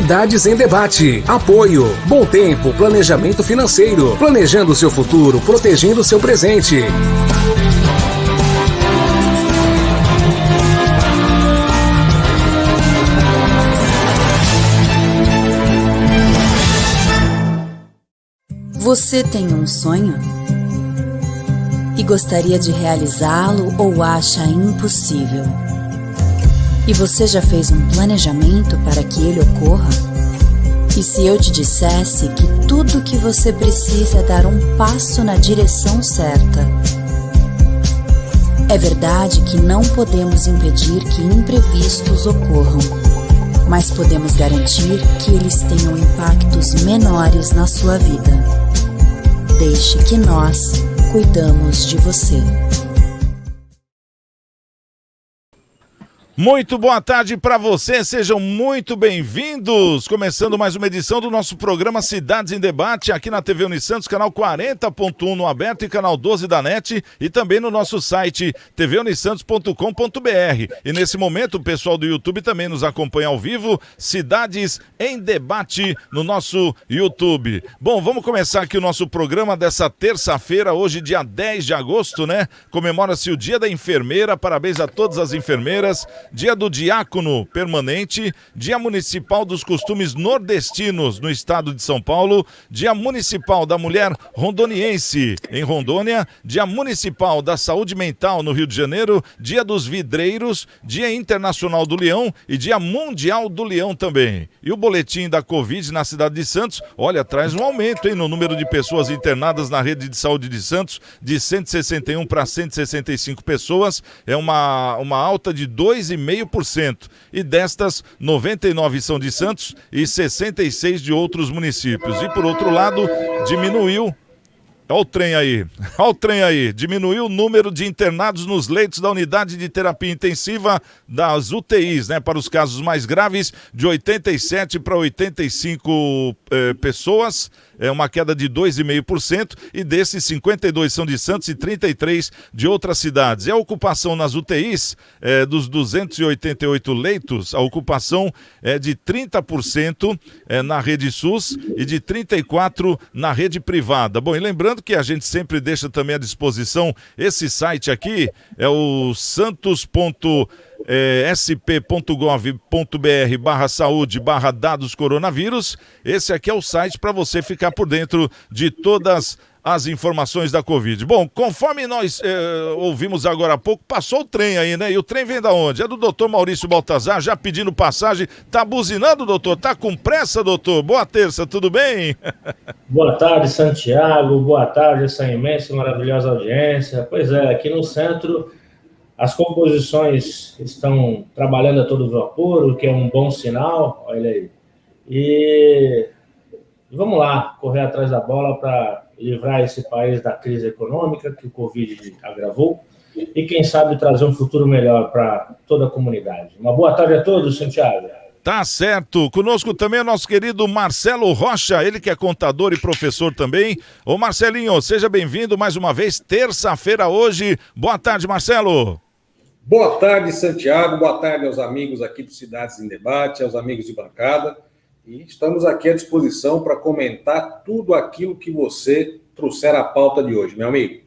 Cidades em Debate. Apoio. Bom Tempo, planejamento financeiro. Planejando o seu futuro, protegendo o seu presente. Você tem um sonho? E gostaria de realizá-lo ou acha impossível? E você já fez um planejamento para que ele ocorra? E se eu te dissesse que tudo o que você precisa é dar um passo na direção certa? É verdade que não podemos impedir que imprevistos ocorram, mas podemos garantir que eles tenham impactos menores na sua vida. Deixe que nós cuidamos de você. Muito boa tarde para você, sejam muito bem-vindos. Começando mais uma edição do nosso programa Cidades em Debate, aqui na TV Unisantos, canal 40.1 no aberto e canal 12 da NET, e também no nosso site tvunisantos.com.br. E nesse momento o pessoal do YouTube também nos acompanha ao vivo, Cidades em Debate no nosso YouTube. Bom, vamos começar aqui o nosso programa dessa terça-feira, hoje dia 10 de agosto, né? Comemora-se o Dia da Enfermeira, parabéns a todas as enfermeiras. Dia do Diácono Permanente, Dia Municipal dos Costumes Nordestinos no estado de São Paulo, Dia Municipal da Mulher Rondoniense em Rondônia, Dia Municipal da Saúde Mental no Rio de Janeiro, Dia dos Vidreiros, Dia Internacional do Leão e Dia Mundial do Leão também. E o boletim da Covid na cidade de Santos, olha, traz um aumento no número de pessoas internadas na rede de saúde de Santos, de 161 para 165 pessoas, é uma alta de 2,5%. E destas, 99 são de Santos e 66 de outros municípios. E por outro lado, diminuiu. Olha o trem aí, diminuiu o número de internados nos leitos da unidade de terapia intensiva das UTIs, né, para os casos mais graves, de 87 para 85 pessoas, é uma queda de 2,5%, e desses 52 são de Santos e 33 de outras cidades. E a ocupação nas UTIs, dos 288 leitos, a ocupação é de 30% na rede SUS e de 34% na rede privada. Bom, e lembrando que a gente sempre deixa também à disposição esse site aqui, é o santos.sp.gov.br/saúde/dados coronavírus. Esse aqui é o site para você ficar por dentro de todas as informações da Covid. Bom, conforme nós ouvimos agora há pouco, passou o trem aí, né? E o trem vem da onde? É do doutor Maurício Baltazar, já pedindo passagem. Tá buzinando, doutor? Tá com pressa, doutor? Boa terça, tudo bem? Boa tarde, Santiago. Boa tarde, essa imensa e maravilhosa audiência. Pois é, aqui no centro as composições estão trabalhando a todo vapor, o que é um bom sinal, olha aí. E vamos lá, correr atrás da bola para livrar esse país da crise econômica que o Covid agravou e, quem sabe, trazer um futuro melhor para toda a comunidade. Uma boa tarde a todos, Santiago. Tá certo. Conosco também é o nosso querido Marcelo Rocha, ele que é contador e professor também. Ô Marcelinho, seja bem-vindo mais uma vez, terça-feira hoje. Boa tarde, Marcelo. Boa tarde, Santiago. Boa tarde aos amigos aqui do Cidades em Debate, aos amigos de bancada. E estamos aqui à disposição para comentar tudo aquilo que você trouxer à pauta de hoje, meu amigo.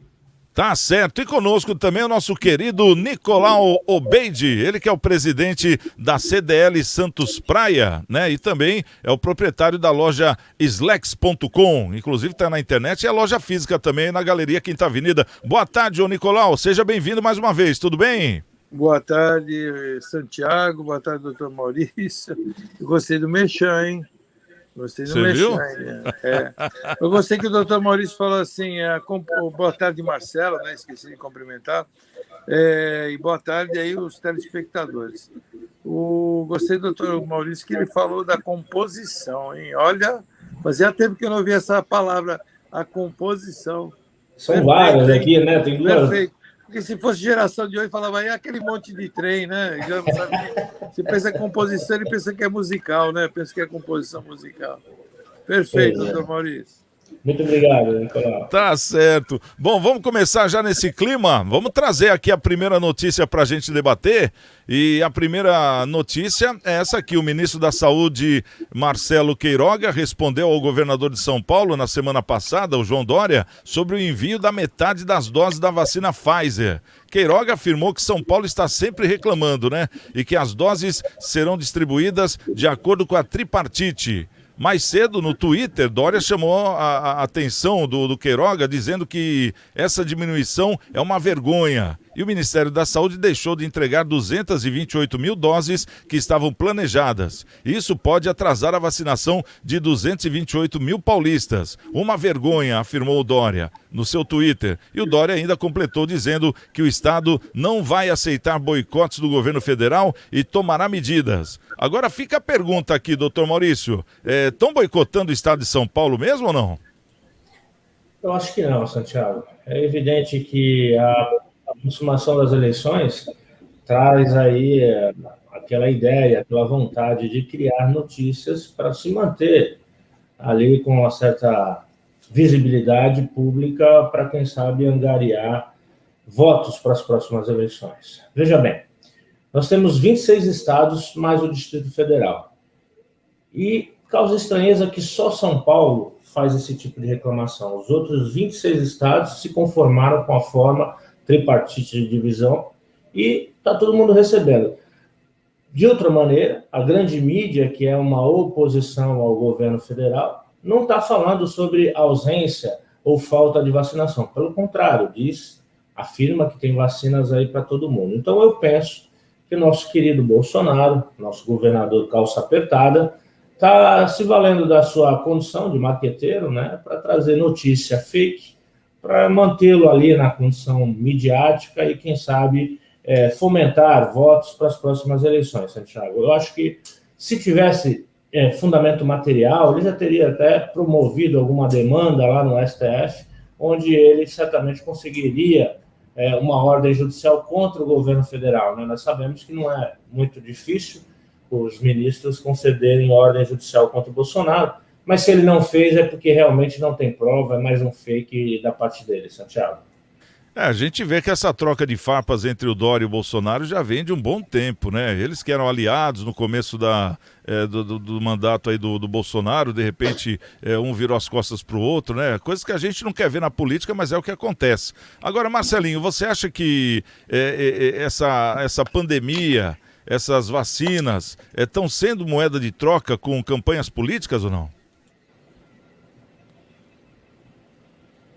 Tá certo. E conosco também o nosso querido Nicolau Obeide, ele que é o presidente da CDL Santos Praia, né? E também é o proprietário da loja Slex.com. Inclusive está na internet e a loja física também na Galeria Quinta Avenida. Boa tarde, ô Nicolau. Seja bem-vindo mais uma vez. Tudo bem? Boa tarde, Santiago. Boa tarde, doutor Maurício. Eu gostei do Mechan, hein? Gostei do Mechan. Eu gostei que o doutor Maurício falou assim, boa tarde, Marcelo, né? Esqueci de cumprimentar. E boa tarde aí os telespectadores. Gostei do doutor Maurício que ele falou da composição, hein? Olha, fazia tempo que eu não ouvia essa palavra, a composição. São várias aqui, né? Tem duas. Perfeito. Porque se fosse geração de hoje, falava aí aquele monte de trem, né? Já não sabe. Você pensa em composição, ele pensa que é musical, né? Pensa que é composição musical. Perfeito, doutor Maurício. Muito obrigado, Nicolau. Tá certo. Bom, vamos começar já nesse clima. Vamos trazer aqui a primeira notícia para a gente debater. E a primeira notícia é essa aqui. O ministro da Saúde, Marcelo Queiroga, respondeu ao governador de São Paulo na semana passada, o João Dória, sobre o envio da metade das doses da vacina Pfizer. Queiroga afirmou que São Paulo está sempre reclamando, né? E que as doses serão distribuídas de acordo com a tripartite. Mais cedo, no Twitter, Dória chamou a atenção do Queiroga, dizendo que essa diminuição é uma vergonha. E o Ministério da Saúde deixou de entregar 228 mil doses que estavam planejadas. Isso pode atrasar a vacinação de 228 mil paulistas. Uma vergonha, afirmou o Dória no seu Twitter. E o Dória ainda completou dizendo que o Estado não vai aceitar boicotes do governo federal e tomará medidas. Agora fica a pergunta aqui, doutor Maurício. Estão boicotando o Estado de São Paulo mesmo ou não? Eu acho que não, Santiago. É evidente que a aproximação das eleições traz aí aquela ideia, aquela vontade de criar notícias para se manter ali com uma certa visibilidade pública para, quem sabe, angariar votos para as próximas eleições. Veja bem, nós temos 26 estados mais o Distrito Federal. E causa estranheza que só São Paulo faz esse tipo de reclamação. Os outros 26 estados se conformaram com a forma tripartite de divisão e está todo mundo recebendo. De outra maneira, a grande mídia, que é uma oposição ao governo federal, não está falando sobre ausência ou falta de vacinação. Pelo contrário, afirma que tem vacinas aí para todo mundo. Então eu penso que nosso querido Bolsonaro, nosso governador calça apertada, está se valendo da sua condição de marqueteiro, né, para trazer notícia fake, para mantê-lo ali na condição midiática e, quem sabe, fomentar votos para as próximas eleições, Santiago. Eu acho que, se tivesse fundamento material, ele já teria até promovido alguma demanda lá no STF, onde ele certamente conseguiria uma ordem judicial contra o governo federal, né? Nós sabemos que não é muito difícil os ministros concederem ordem judicial contra o Bolsonaro, mas se ele não fez é porque realmente não tem prova, é mais um fake da parte dele, Santiago. A gente vê que essa troca de farpas entre o Dória e o Bolsonaro já vem de um bom tempo, né? Eles que eram aliados no começo do mandato aí do Bolsonaro, de repente um virou as costas para o outro, né? Coisas que a gente não quer ver na política, mas é o que acontece. Agora, Marcelinho, você acha que essa pandemia, essas vacinas, estão sendo moeda de troca com campanhas políticas ou não?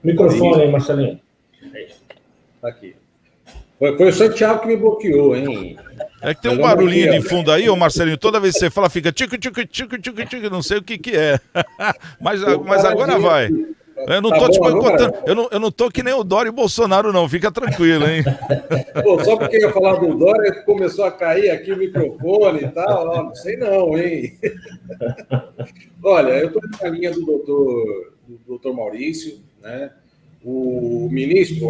Microfone aí, Marcelinho. Tá aqui. Foi o Santiago que me bloqueou, hein? É que tem um barulhinho de fundo aí, ô Marcelinho, toda vez que você fala fica tico, tico, tico, tico, tico, não sei o que é. Mas agora vai. Eu não tô te boicotando, eu não tô que nem o Dória e o Bolsonaro não, fica tranquilo, hein? Pô, só porque eu ia falar do Dória, começou a cair aqui o microfone e tal, ó, não sei não, hein? Olha, eu estou na linha do doutor Maurício, né? O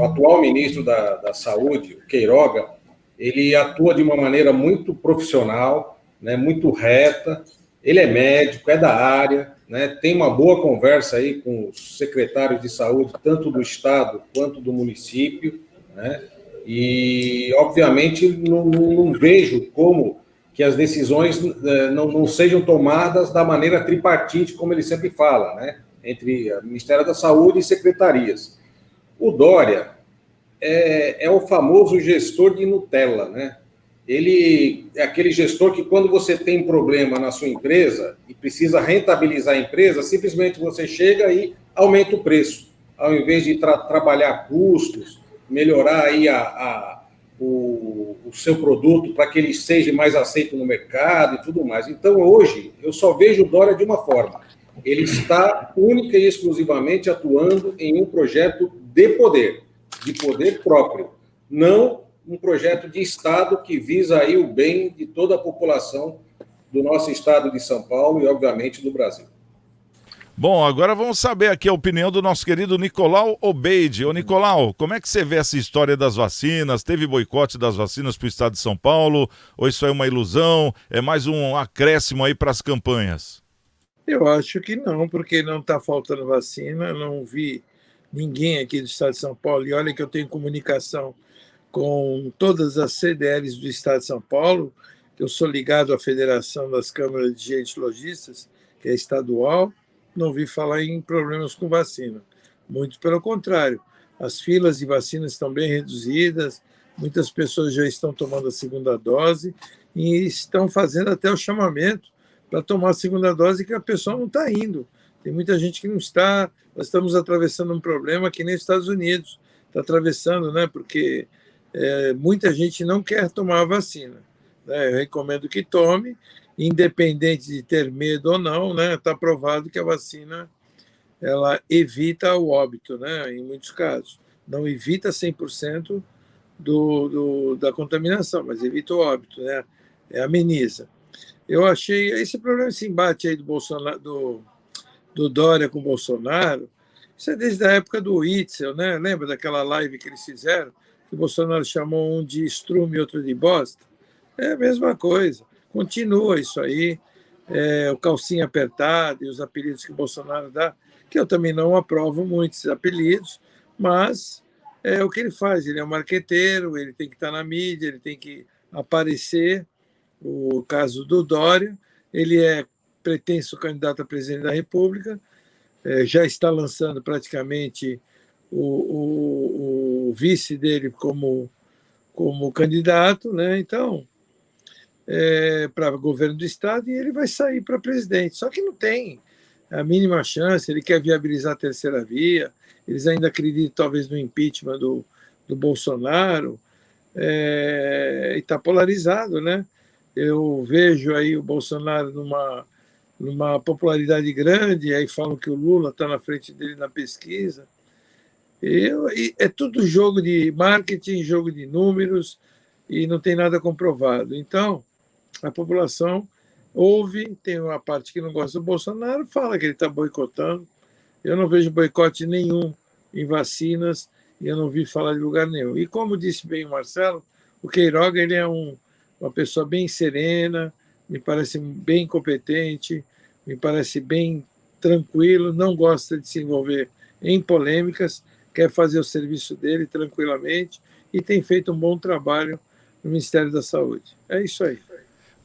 atual ministro da Saúde, o Queiroga, ele atua de uma maneira muito profissional, né, muito reta, ele é médico, é da área, né, tem uma boa conversa aí com os secretários de saúde, tanto do estado quanto do município, né, e, obviamente, não vejo como que as decisões não sejam tomadas da maneira tripartite, como ele sempre fala, né, entre o Ministério da Saúde e secretarias. O Dória é o famoso gestor de Nutella, né? Ele é aquele gestor que, quando você tem problema na sua empresa e precisa rentabilizar a empresa, simplesmente você chega e aumenta o preço, ao invés de trabalhar custos, melhorar aí o seu produto para que ele seja mais aceito no mercado e tudo mais. Então, hoje, eu só vejo o Dória de uma forma. Ele está única e exclusivamente atuando em um projeto de poder próprio, não um projeto de Estado que visa aí o bem de toda a população do nosso estado de São Paulo e, obviamente, do Brasil. Bom, agora vamos saber aqui a opinião do nosso querido Nicolau Obeide. Ô, Nicolau, como é que você vê essa história das vacinas? Teve boicote das vacinas para o estado de São Paulo? Ou isso é uma ilusão? É mais um acréscimo aí para as campanhas? Eu acho que não, porque não está faltando vacina, não vi ninguém aqui do estado de São Paulo, e olha que eu tenho comunicação com todas as CDLs do estado de São Paulo, que eu sou ligado à Federação das Câmaras de Ginecologista, que é estadual, não vi falar em problemas com vacina. Muito pelo contrário, as filas de vacinas estão bem reduzidas, muitas pessoas já estão tomando a segunda dose e estão fazendo até o chamamento para tomar a segunda dose, que a pessoa não está indo. Tem muita gente que não está. Nós estamos atravessando um problema que nem os Estados Unidos está atravessando, né? Porque muita gente não quer tomar a vacina, né? Eu recomendo que tome, independente de ter medo ou não, né? Está provado que a vacina ela evita o óbito, né? Em muitos casos. Não evita 100% da contaminação, mas evita o óbito, né? Ameniza. Eu achei esse problema, esse embate aí do Bolsonaro, do Dória com o Bolsonaro, isso é desde a época do Itzel, né? Lembra daquela live que eles fizeram, que o Bolsonaro chamou um de estrume e outro de bosta? É a mesma coisa. Continua isso aí, o calcinha apertado e os apelidos que o Bolsonaro dá, que eu também não aprovo muito esses apelidos, mas é o que ele faz. Ele é um marqueteiro, ele tem que estar na mídia, ele tem que aparecer. O caso do Dória, ele é pretenso candidato a presidente da República, já está lançando praticamente o vice dele como candidato, né? Então, para governo do Estado, e ele vai sair para presidente. Só que não tem a mínima chance, ele quer viabilizar a terceira via, eles ainda acreditam talvez no impeachment do Bolsonaro, e está polarizado, né? Eu vejo aí o Bolsonaro numa popularidade grande, aí falam que o Lula está na frente dele na pesquisa. E é tudo jogo de marketing, jogo de números, e não tem nada comprovado. Então, a população ouve, tem uma parte que não gosta do Bolsonaro, fala que ele está boicotando. Eu não vejo boicote nenhum em vacinas, e eu não vi falar de lugar nenhum. E como disse bem o Marcelo, o Queiroga ele é uma pessoa bem serena, me parece bem competente, me parece bem tranquilo, não gosta de se envolver em polêmicas, quer fazer o serviço dele tranquilamente e tem feito um bom trabalho no Ministério da Saúde. É isso aí.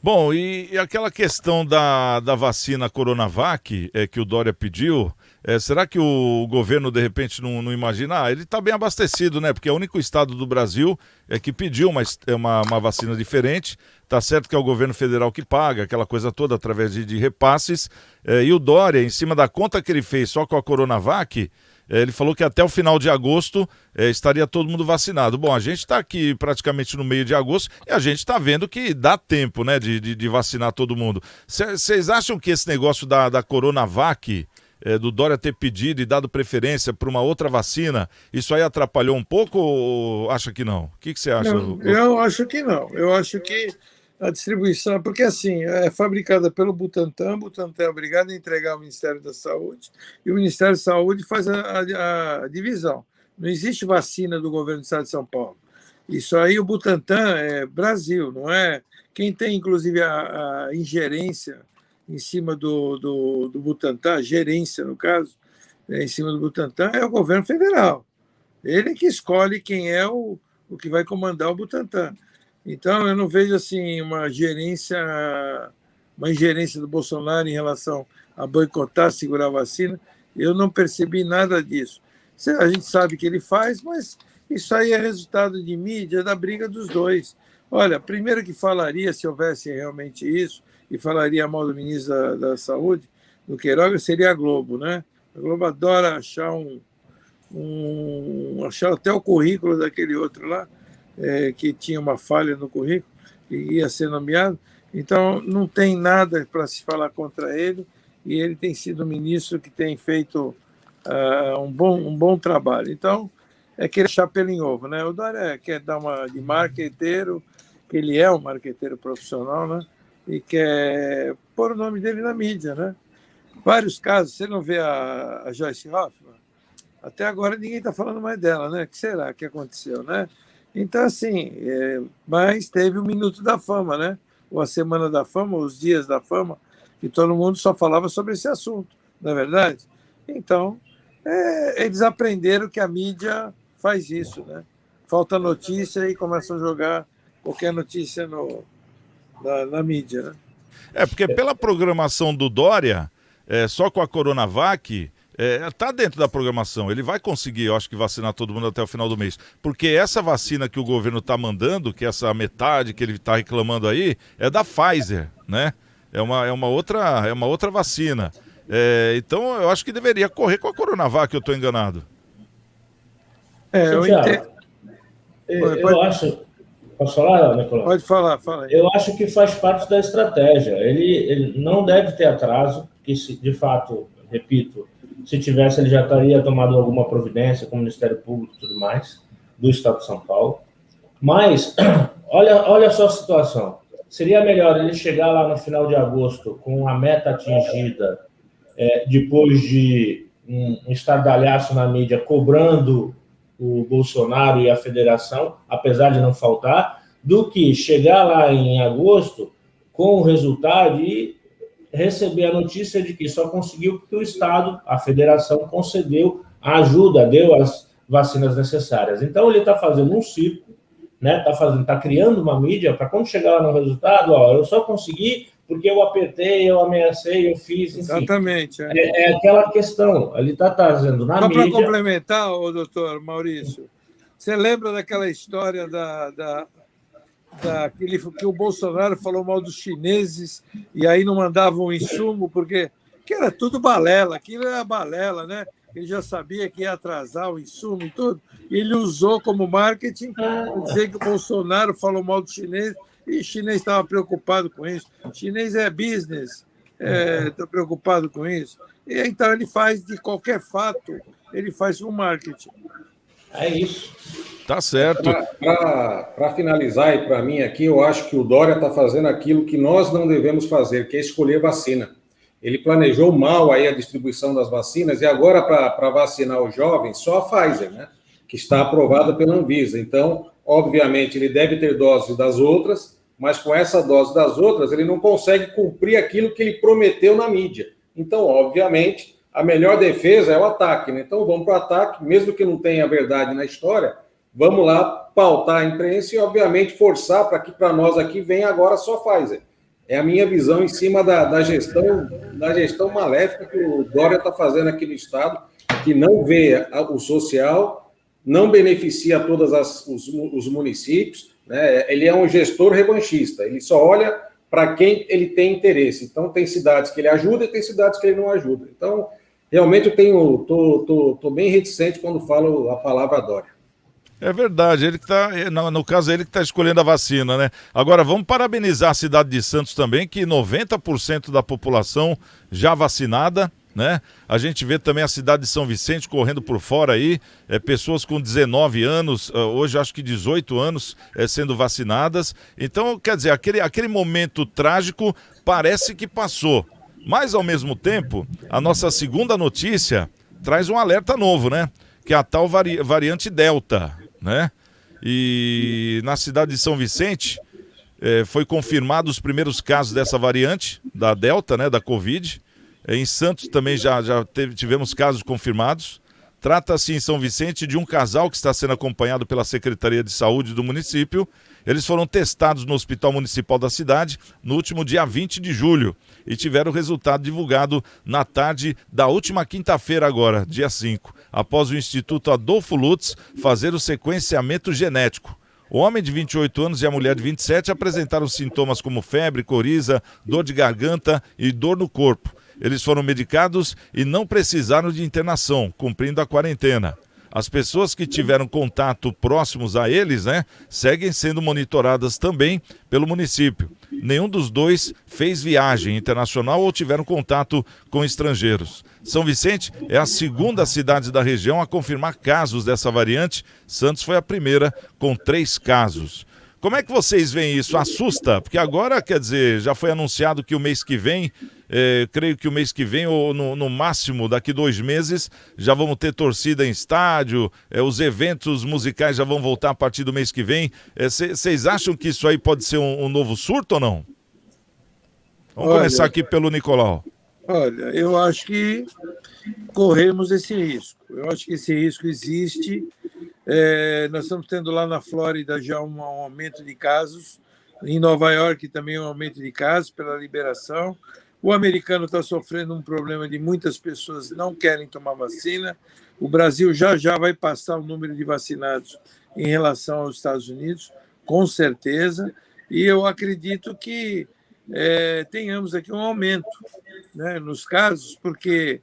Bom, e aquela questão da vacina Coronavac que o Dória pediu, será que o governo de repente não imagina? Ele está bem abastecido, né? Porque é o único estado do Brasil que pediu uma vacina diferente. Tá certo que é o governo federal que paga, aquela coisa toda através de repasses. E o Dória, em cima da conta que ele fez só com a Coronavac, ele falou que até o final de agosto estaria todo mundo vacinado. Bom, a gente está aqui praticamente no meio de agosto e a gente está vendo que dá tempo, né, de vacinar todo mundo. Vocês acham que esse negócio da Coronavac, do Dória ter pedido e dado preferência para uma outra vacina, isso aí atrapalhou um pouco ou acha que não? O que você acha? Não, eu acho que não. Eu acho que a distribuição, porque assim, é fabricada pelo Butantan, o Butantan é obrigado a entregar ao Ministério da Saúde, e o Ministério da Saúde faz a divisão. Não existe vacina do governo do Estado de São Paulo. Isso aí, o Butantan é Brasil, não é? Quem tem, inclusive, a ingerência em cima do Butantan, a gerência, no caso, em cima do Butantan, é o governo federal. Ele que escolhe quem é o que vai comandar o Butantan. Então, eu não vejo assim uma ingerência do Bolsonaro em relação a boicotar, segurar a vacina. Eu não percebi nada disso. A gente sabe que ele faz, mas isso aí é resultado de mídia, da briga dos dois. Olha, primeiro que falaria, se houvesse realmente isso, e falaria mal do ministro da Saúde, do Queiroga, seria a Globo, né? A Globo adora achar achar até o currículo daquele outro lá, que tinha uma falha no currículo e ia ser nomeado. Então, não tem nada para se falar contra ele, e ele tem sido um ministro que tem feito um bom trabalho. Então, é aquele chapéu em ovo, né? O Dória quer dar uma de marqueteiro, que ele é um marqueteiro profissional, né? E quer pôr o nome dele na mídia, né? Vários casos, você não vê a Joyce Hoffmann? Até agora ninguém está falando mais dela, né? O que será que aconteceu, né? Então, assim, mas teve o Minuto da Fama, né? Ou a Semana da Fama, os Dias da Fama, que todo mundo só falava sobre esse assunto, não é verdade? Então, eles aprenderam que a mídia faz isso, né? Falta notícia e começam a jogar qualquer notícia na mídia, né? Porque pela programação do Dória, só com a Coronavac, tá dentro da programação. Ele vai conseguir, eu acho que vacinar todo mundo até o final do mês. Porque essa vacina que o governo está mandando, que essa metade que ele está reclamando aí, é da Pfizer, né? É uma outra vacina. Então eu acho que deveria correr com a Coronavac, eu estou enganado. Eu acho... Posso falar, Nicolau? Pode falar, fala aí. Eu acho que faz parte da estratégia. Ele não deve ter atraso, que de fato, repito, se tivesse, ele já teria tomado alguma providência com o Ministério Público e tudo mais, do Estado de São Paulo. Mas, olha só a situação. Seria melhor ele chegar lá no final de agosto com a meta atingida, depois de um estardalhaço na mídia cobrando o Bolsonaro e a federação, apesar de não faltar, do que chegar lá em agosto com o resultado e receber a notícia de que só conseguiu porque o Estado, a federação, concedeu a ajuda, deu as vacinas necessárias. Então, ele está fazendo um circo, né? Tá criando uma mídia para quando chegar lá no resultado, eu só consegui porque eu apertei, eu ameacei, eu fiz, enfim. Exatamente. É aquela questão, ele está trazendo na mídia... Só para complementar, doutor Maurício, você lembra daquela história que o Bolsonaro falou mal dos chineses e aí não mandavam insumo, porque que era tudo balela, aquilo era balela, né? Ele já sabia que ia atrasar o insumo e tudo, e ele usou como marketing para dizer que o Bolsonaro falou mal dos chineses, e o chinês estava preocupado com isso. O chinês é business, está preocupado com isso. E então ele faz de qualquer fato, ele faz um marketing. É isso. Tá certo. Para finalizar, e para mim aqui, eu acho que o Dória está fazendo aquilo que nós não devemos fazer, que é escolher vacina. Ele planejou mal aí a distribuição das vacinas, e agora, para vacinar os jovens, só a Pfizer, né? Que está aprovada pela Anvisa. Então, obviamente, ele deve ter doses das outras, mas com essa dose das outras, ele não consegue cumprir aquilo que ele prometeu na mídia. Então, obviamente, a melhor defesa é o ataque, né? Então, vamos para o ataque, mesmo que não tenha verdade na história, vamos lá pautar a imprensa e, obviamente, forçar para que para nós aqui venha agora só Pfizer. É a minha visão em cima da gestão maléfica que o Dória está fazendo aqui no Estado, que não vê o social, não beneficia todos os municípios, né? Ele é um gestor revanchista, ele só olha para quem ele tem interesse. Então, tem cidades que ele ajuda e tem cidades que ele não ajuda. Então, realmente, eu tô bem reticente quando falo a palavra Dória. É verdade, ele que tá, no caso, ele que está escolhendo a vacina, né? Agora, vamos parabenizar a cidade de Santos também, que 90% da população já vacinada, né? A gente vê também a cidade de São Vicente correndo por fora aí, pessoas com 19 anos, hoje acho que 18 anos, sendo vacinadas. Então, quer dizer, aquele momento trágico parece que passou. Mas, ao mesmo tempo, a nossa segunda notícia traz um alerta novo, né? Que é a tal variante Delta, né? E na cidade de São Vicente foi confirmado os primeiros casos dessa variante, da Delta, né? Da Covid. Em Santos também já tivemos casos confirmados. Trata-se em São Vicente de um casal que está sendo acompanhado pela Secretaria de Saúde do município. Eles foram testados no Hospital Municipal da cidade no último dia 20 de julho e tiveram o resultado divulgado na tarde da última quinta-feira agora, dia 5, após o Instituto Adolfo Lutz fazer o sequenciamento genético. O homem de 28 anos e a mulher de 27 apresentaram sintomas como febre, coriza, dor de garganta e dor no corpo. Eles foram medicados e não precisaram de internação, cumprindo a quarentena. As pessoas que tiveram contato próximos a eles, né, seguem sendo monitoradas também pelo município. Nenhum dos dois fez viagem internacional ou tiveram contato com estrangeiros. São Vicente é a segunda cidade da região a confirmar casos dessa variante. Santos foi a primeira, com 3 casos. Como é que vocês veem isso? Assusta? Porque agora, quer dizer, já foi anunciado que o mês que vem, creio que o mês que vem, ou no máximo daqui 2 meses, já vamos ter torcida em estádio, os eventos musicais já vão voltar a partir do mês que vem. Vocês acham que isso aí pode ser um novo surto ou não? Vamos começar aqui pelo Nicolau. Olha, eu acho que corremos esse risco. Eu acho que esse risco existe. Nós estamos tendo lá na Flórida já um aumento de casos. Em Nova York também um aumento de casos pela liberação. O americano está sofrendo um problema de muitas pessoas não querem tomar vacina. O Brasil já vai passar o número de vacinados em relação aos Estados Unidos, com certeza. E eu acredito que tenhamos aqui um aumento, né, nos casos, porque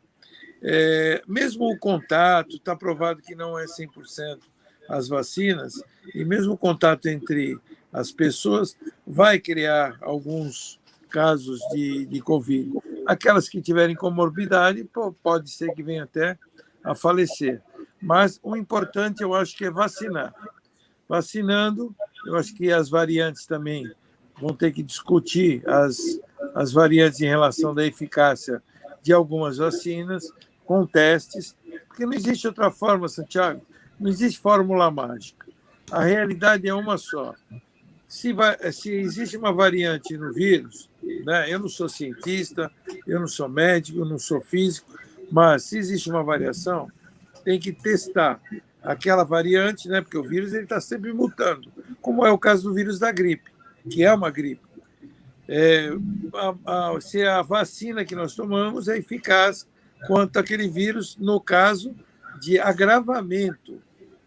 mesmo o contato, está provado que não é 100% as vacinas, e mesmo o contato entre as pessoas vai criar alguns casos de Covid. Aquelas que tiverem comorbidade, pode ser que venham até a falecer. Mas o importante, eu acho que é vacinar. Vacinando, eu acho que as variantes também vão ter que discutir as variantes em relação da eficácia de algumas vacinas, com testes, porque não existe outra forma, Santiago, não existe fórmula mágica. A realidade é uma só. Se existe uma variante no vírus, né, eu não sou cientista, eu não sou médico, eu não sou físico, mas se existe uma variação, tem que testar aquela variante, né, porque o vírus está sempre mutando, como é o caso do vírus da gripe, que é uma gripe. Se a vacina que nós tomamos é eficaz quanto àquele vírus, no caso de agravamento,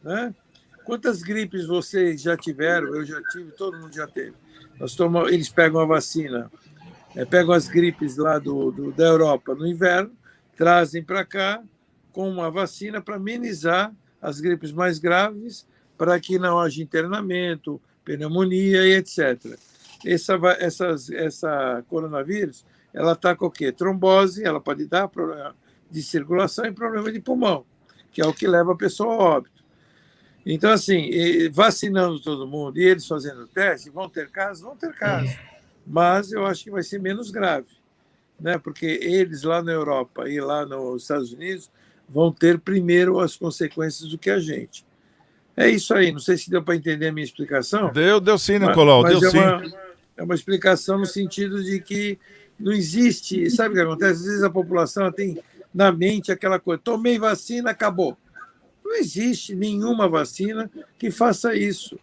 né? Quantas gripes vocês já tiveram? Eu já tive, todo mundo já teve. Eles pegam a vacina, pegam as gripes lá da Europa no inverno, trazem para cá com uma vacina para amenizar as gripes mais graves, para que não haja internamento, pneumonia e etc. Essa coronavírus, ela está com o quê? Trombose, ela pode dar problema de circulação e problema de pulmão, que é o que leva a pessoa ao óbito. Então, assim, vacinando todo mundo e eles fazendo teste, vão ter casos? Vão ter casos, mas eu acho que vai ser menos grave, né? Porque eles lá na Europa e lá nos Estados Unidos vão ter primeiro as consequências do que a gente. É isso aí, não sei se deu para entender a minha explicação. Deu sim, Nicolau, mas deu sim. É uma explicação no sentido de que não existe, sabe o que acontece? Às vezes a população tem na mente aquela coisa, tomei vacina, acabou. Não existe nenhuma vacina que faça isso.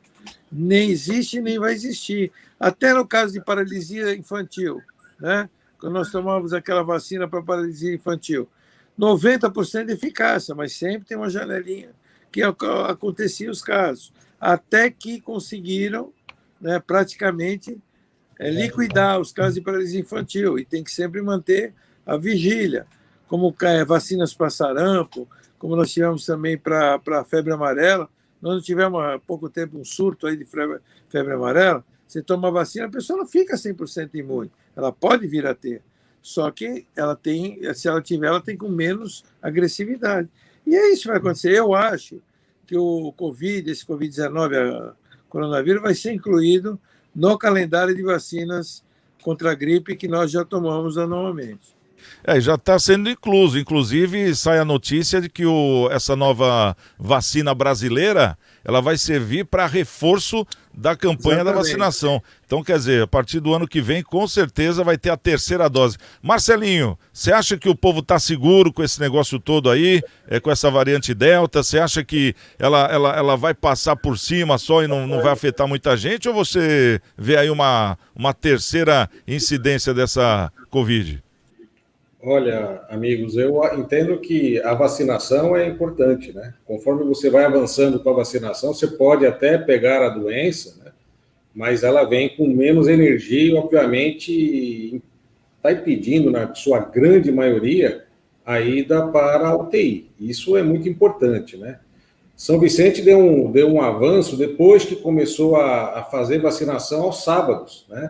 Nem existe, nem vai existir. Até no caso de paralisia infantil, né? Quando nós tomamos aquela vacina para paralisia infantil, 90% de eficácia, mas sempre tem uma janelinha que acontecia os casos, até que conseguiram, né, praticamente liquidar os casos de paralisia infantil, e tem que sempre manter a vigília, como vacinas para sarampo, como nós tivemos também para a febre amarela. Nós não tivemos há pouco tempo um surto aí de febre amarela. Você toma a vacina, a pessoa não fica 100% imune, ela pode vir a ter, só que se ela tiver, ela tem com menos agressividade. E é isso que vai acontecer. Eu acho que o esse Covid-19, coronavírus, vai ser incluído no calendário de vacinas contra a gripe que nós já tomamos anualmente. Já está sendo incluso. Inclusive, sai a notícia de que essa nova vacina brasileira, ela vai servir para reforço da campanha da vacinação. Então, quer dizer, a partir do ano que vem, com certeza vai ter a terceira dose. Marcelinho, você acha que o povo está seguro com esse negócio todo aí, com essa variante Delta? Você acha que ela vai passar por cima só e não vai afetar muita gente? Ou você vê aí uma terceira incidência dessa Covid? Olha, amigos, eu entendo que a vacinação é importante, né? Conforme você vai avançando com a vacinação, você pode até pegar a doença, né? Mas ela vem com menos energia e, obviamente, está impedindo, na sua grande maioria, a ida para a UTI. Isso é muito importante, né? São Vicente deu um avanço depois que começou a fazer vacinação aos sábados, né?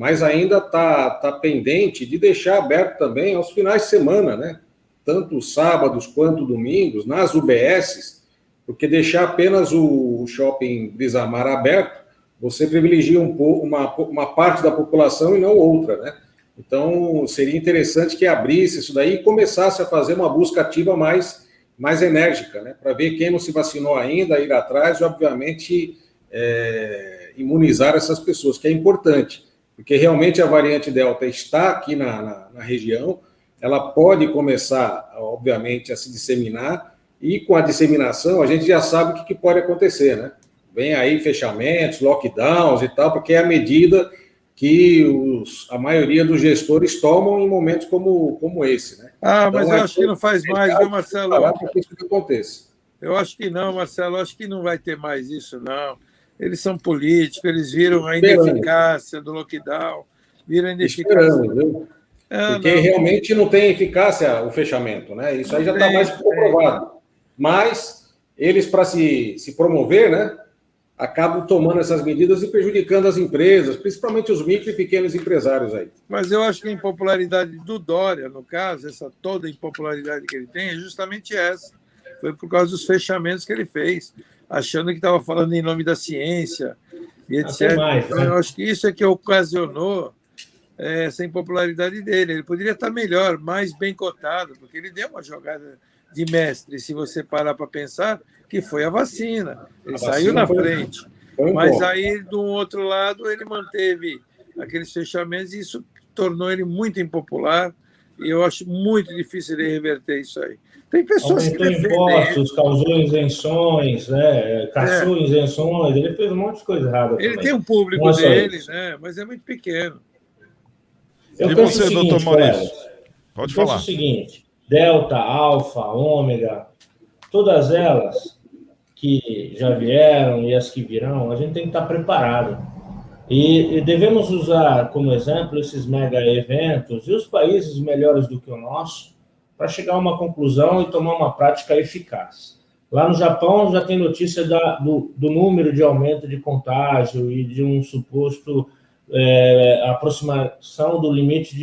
Mas ainda está pendente de deixar aberto também aos finais de semana, né? Tanto sábados quanto domingos, nas UBSs, porque deixar apenas o shopping Brisamar aberto, você privilegia uma parte da população e não outra, né? Então, seria interessante que abrisse isso daí e começasse a fazer uma busca ativa mais enérgica, né? Para ver quem não se vacinou ainda, ir atrás e, obviamente, imunizar essas pessoas, que é importante. porque realmente a variante Delta está aqui na região, ela pode começar, obviamente, a se disseminar, e com a disseminação a gente já sabe o que pode acontecer, né? Vem aí fechamentos, lockdowns e tal, porque é a medida que a maioria dos gestores tomam em momentos como esse, né? Então, mas eu acho que não faz mais, viu, Marcelo? Para que isso aconteça. Eu acho que não, Marcelo, eu acho que não vai ter mais isso, não. Eles são políticos, eles viram a ineficácia do lockdown, viram a ineficácia. Esperando, viu? Porque realmente não tem eficácia o fechamento, né? Isso aí já está mais comprovado. Mas eles, para se promover, né, acabam tomando essas medidas e prejudicando as empresas, principalmente os micro e pequenos empresários aí. Mas eu acho que a impopularidade do Dória, no caso, essa toda impopularidade que ele tem, é justamente essa. Foi por causa dos fechamentos que ele fez, achando que estava falando em nome da ciência e etc. Então, eu acho que isso é que ocasionou essa impopularidade dele. Ele poderia estar melhor, mais bem cotado, porque ele deu uma jogada de mestre, se você parar para pensar, que foi a vacina. Ele saiu na frente. Mas aí, do outro lado, ele manteve aqueles fechamentos e isso tornou ele muito impopular. E eu acho muito difícil ele reverter isso aí. Tem pessoas aumentou que defendem impostos, causou isenções, né? Caçou isenções, ele fez um monte de coisa errada. Ele também. tem um público dele, né? Mas é muito pequeno. E você, doutor Maurício? Pode falar. Eu penso o seguinte, Delta, Alfa, Ômega, todas elas que já vieram e as que virão, a gente tem que estar preparado. E devemos usar como exemplo esses mega eventos e os países melhores do que o nosso para chegar a uma conclusão e tomar uma prática eficaz. Lá no Japão já tem notícia do número de aumento de contágio e de um suposto aproximação do limite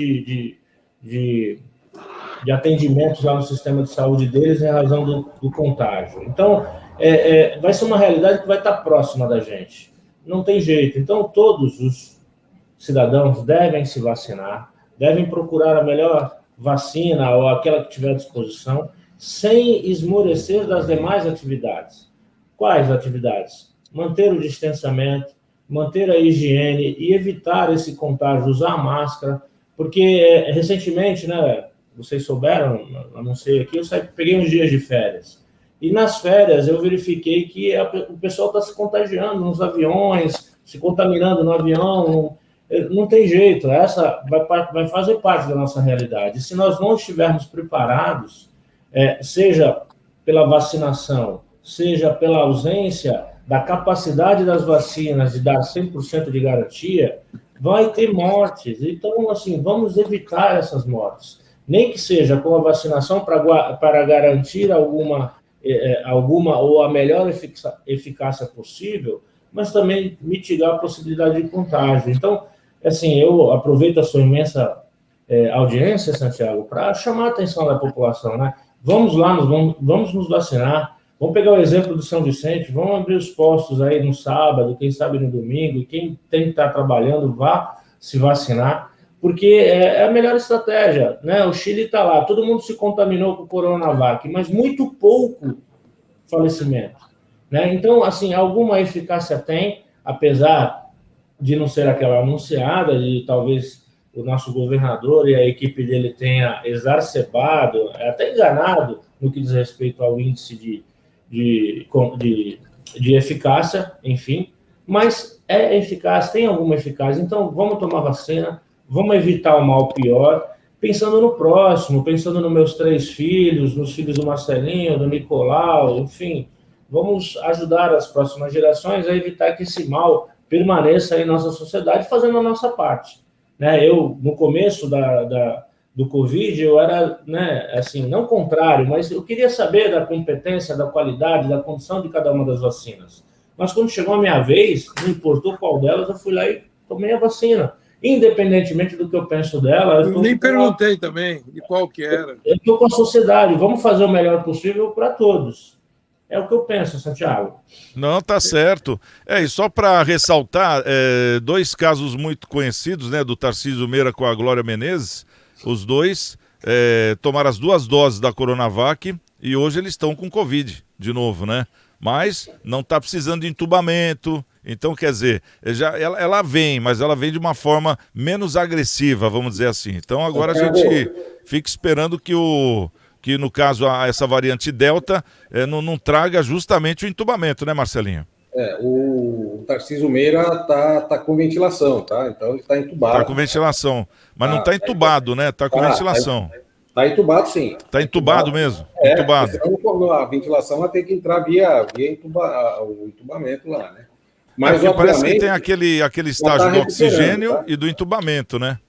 de atendimentos lá no sistema de saúde deles em razão do contágio. Então, vai ser uma realidade que vai estar próxima da gente. Não tem jeito. Então, todos os cidadãos devem se vacinar, devem procurar a melhor vacina ou aquela que tiver à disposição, sem esmorecer das demais atividades. Quais atividades? Manter o distanciamento, manter a higiene e evitar esse contágio, usar a máscara, porque recentemente, né, vocês souberam, anunciei aqui, peguei uns dias de férias. E nas férias eu verifiquei que o pessoal está se contagiando nos aviões, se contaminando no avião. Não tem jeito, essa vai fazer parte da nossa realidade. E se nós não estivermos preparados, seja pela vacinação, seja pela ausência da capacidade das vacinas de dar 100% de garantia, vai ter mortes. Então, assim, vamos evitar essas mortes. Nem que seja com a vacinação para garantir alguma ou a melhor eficácia possível, mas também mitigar a possibilidade de contágio. Então, assim, eu aproveito a sua imensa audiência, Santiago, para chamar a atenção da população, né? Vamos lá, vamos nos vacinar, vamos pegar o exemplo do São Vicente, vamos abrir os postos aí no sábado, quem sabe no domingo, e quem tem que estar trabalhando, vá se vacinar, porque é a melhor estratégia, né? O Chile está lá, todo mundo se contaminou com o Coronavac, mas muito pouco falecimento, né? Então, assim, alguma eficácia tem, apesar de não ser aquela anunciada, de talvez o nosso governador e a equipe dele tenha exacerbado, até enganado no que diz respeito ao índice de eficácia, enfim, mas é eficaz, tem alguma eficácia. Então, vamos tomar vacina, vamos evitar o mal pior, pensando no próximo, pensando nos meus 3 filhos, nos filhos do Marcelinho, do Nicolau, enfim, vamos ajudar as próximas gerações a evitar que esse mal permaneça em nossa sociedade, fazendo a nossa parte. Né? Eu, no começo do Covid, eu era, né, assim, não contrário, mas eu queria saber da competência, da qualidade, da condição de cada uma das vacinas. Mas quando chegou a minha vez, não importou qual delas, eu fui lá e tomei a vacina. Independentemente do que eu penso dela... Eu nem perguntei também de qual que era. Eu estou com a sociedade, vamos fazer o melhor possível para todos. É o que eu penso, Santiago. Não, tá certo. E só para ressaltar, 2 casos muito conhecidos, né, do Tarcísio Meira com a Glória Menezes, os dois tomaram as 2 doses da Coronavac e hoje eles estão com Covid de novo, né? Mas não está precisando de entubamento Então, quer dizer, ela vem, mas ela vem de uma forma menos agressiva, vamos dizer assim. Então, agora a gente fica esperando que no caso, essa variante Delta não traga justamente o entubamento, né, Marcelinho? O Tarcísio Meira tá com ventilação, tá? Então ele está entubado. Tá com ventilação, mas não tá entubado, né? Tá com ventilação. Tá entubado, sim. Tá entubado mesmo? Entubado. Senão a ventilação vai ter que entrar via o entubamento lá, né? Mas parece que tem aquele estágio do oxigênio, tá? E do entubamento, né?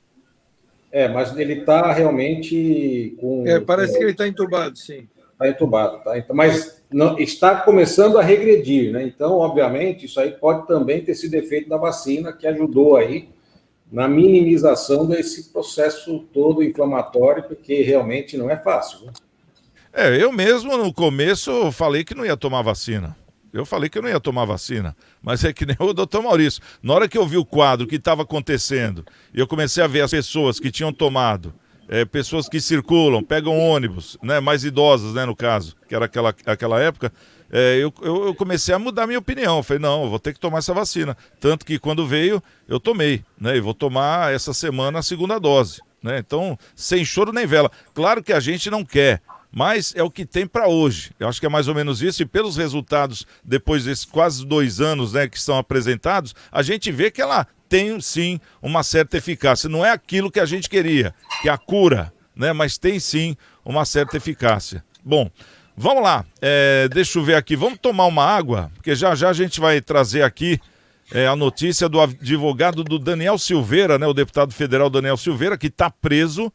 Mas ele tá realmente com... parece que ele está entubado, sim. Está entubado, tá? Então, mas não, está começando a regredir, né? Então, obviamente, isso aí pode também ter sido efeito da vacina, que ajudou aí na minimização desse processo todo inflamatório, porque realmente não é fácil, né? Eu mesmo, no começo, falei que não ia tomar vacina. Mas é que nem o doutor Maurício. Na hora que eu vi o quadro que estava acontecendo, e eu comecei a ver as pessoas que tinham tomado, pessoas que circulam, pegam ônibus, né, mais idosas, né, no caso, que era aquela época, eu comecei a mudar minha opinião. Eu falei, não, eu vou ter que tomar essa vacina. Tanto que quando veio, eu tomei, né, e vou tomar essa semana a segunda dose, né, então, sem choro nem vela. Claro que a gente não quer, mas é o que tem para hoje. Eu acho que é mais ou menos isso, e pelos resultados, depois desses quase 2 anos, né, que são apresentados, a gente vê que ela tem, sim, uma certa eficácia. Não é aquilo que a gente queria, que é a cura, né, mas tem, sim, uma certa eficácia. Bom, vamos lá, deixa eu ver aqui, vamos tomar uma água, porque já a gente vai trazer aqui a notícia do advogado do Daniel Silveira, né, o deputado federal Daniel Silveira, que está preso.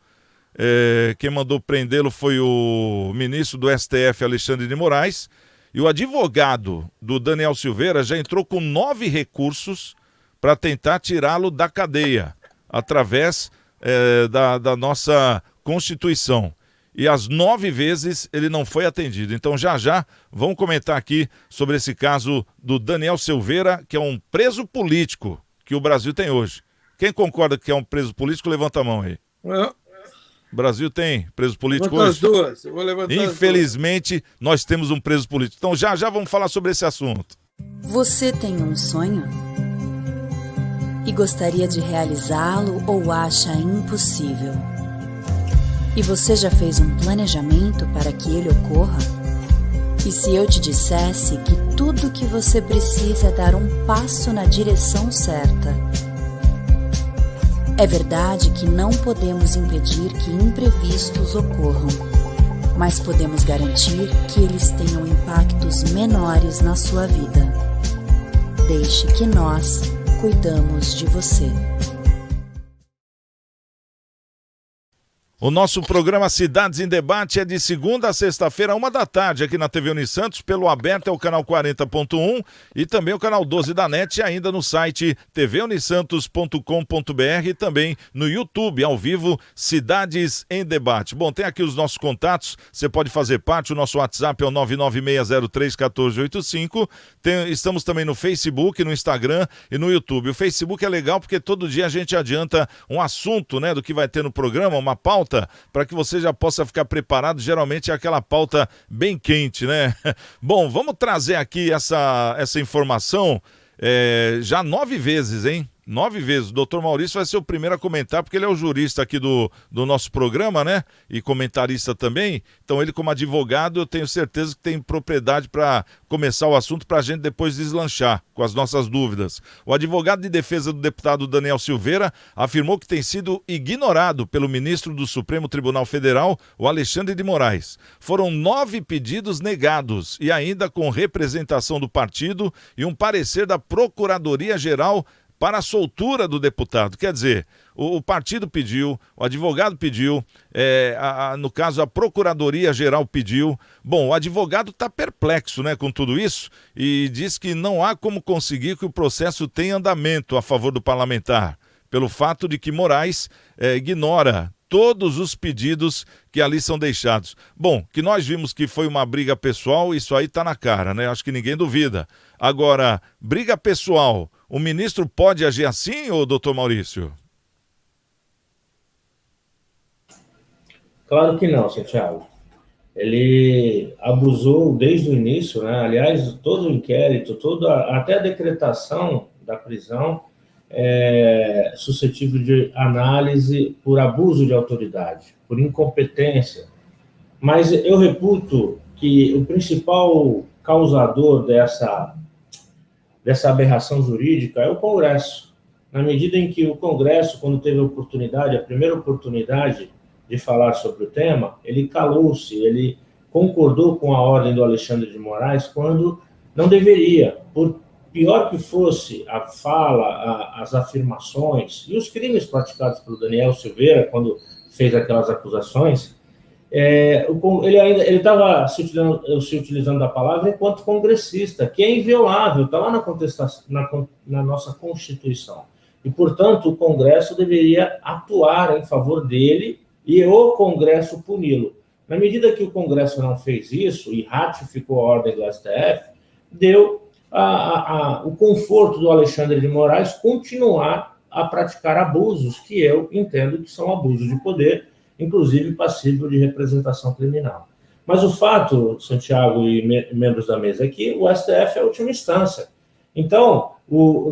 Quem mandou prendê-lo foi o ministro do STF, Alexandre de Moraes, e o advogado do Daniel Silveira já entrou com 9 recursos para tentar tirá-lo da cadeia, através da nossa Constituição. E as 9 vezes ele não foi atendido. Então já vamos comentar aqui sobre esse caso do Daniel Silveira, que é um preso político que o Brasil tem hoje. Quem concorda que é um preso político, levanta a mão aí. O Brasil tem preso político hoje? As duas. Eu vou levantar. Infelizmente, nós temos um preso político. Então já vamos falar sobre esse assunto. Você tem um sonho? E gostaria de realizá-lo ou acha impossível? E você já fez um planejamento para que ele ocorra? E se eu te dissesse que tudo o que você precisa é dar um passo na direção certa? É verdade que não podemos impedir que imprevistos ocorram, mas podemos garantir que eles tenham impactos menores na sua vida. Deixe que nós cuidamos de você. O nosso programa Cidades em Debate é de segunda a sexta-feira, 1h aqui na TV Unisantos, pelo aberto é o canal 40.1 e também o canal 12 da NET, e ainda no site tvunisantos.com.br e também no YouTube, ao vivo, Cidades em Debate. Bom, tem aqui os nossos contatos, você pode fazer parte, o nosso WhatsApp é o 996031485, estamos também no Facebook, no Instagram e no YouTube. O Facebook é legal porque todo dia a gente adianta um assunto, né, do que vai ter no programa, uma pauta, para que você já possa ficar preparado. Geralmente é aquela pauta bem quente, né? Bom, vamos trazer aqui essa informação já 9 vezes, hein? 9 vezes. O doutor Maurício vai ser o primeiro a comentar, porque ele é o jurista aqui do nosso programa, né? E comentarista também. Então ele, como advogado, eu tenho certeza que tem propriedade para começar o assunto, para a gente depois deslanchar com as nossas dúvidas. O advogado de defesa do deputado Daniel Silveira afirmou que tem sido ignorado pelo ministro do Supremo Tribunal Federal, o Alexandre de Moraes. Foram 9 pedidos negados e ainda com representação do partido e um parecer da Procuradoria-Geral para a soltura do deputado. Quer dizer, o partido pediu, o advogado pediu, no caso a Procuradoria-Geral pediu. Bom, o advogado está perplexo, né, com tudo isso, e diz que não há como conseguir que o processo tenha andamento a favor do parlamentar, pelo fato de que Moraes ignora todos os pedidos que ali são deixados. Bom, que nós vimos que foi uma briga pessoal, isso aí está na cara, né? Acho que ninguém duvida. Agora, briga pessoal, o ministro pode agir assim, ô doutor Maurício? Claro que não, Santiago. ele abusou desde o início, né? Aliás, todo o inquérito, até a decretação da prisão é suscetível de análise por abuso de autoridade, por incompetência. Mas eu reputo que o principal causador dessa aberração jurídica é o Congresso. Na medida em que o Congresso, quando teve a primeira oportunidade de falar sobre o tema, ele calou-se, ele concordou com a ordem do Alexandre de Moraes quando não deveria. Por pior que fosse a fala, as afirmações e os crimes praticados pelo Daniel Silveira quando fez aquelas acusações, ele estava se utilizando da palavra enquanto congressista, que é inviolável, está lá na nossa Constituição. E, portanto, o Congresso deveria atuar em favor dele e o Congresso puni-lo. Na medida que o Congresso não fez isso e ratificou a ordem do STF, deu o conforto do Alexandre de Moraes continuar a praticar abusos que eu entendo que são abusos de poder, inclusive passível de representação criminal. Mas o fato, Santiago e membros da mesa, é que o STF é a última instância. Então,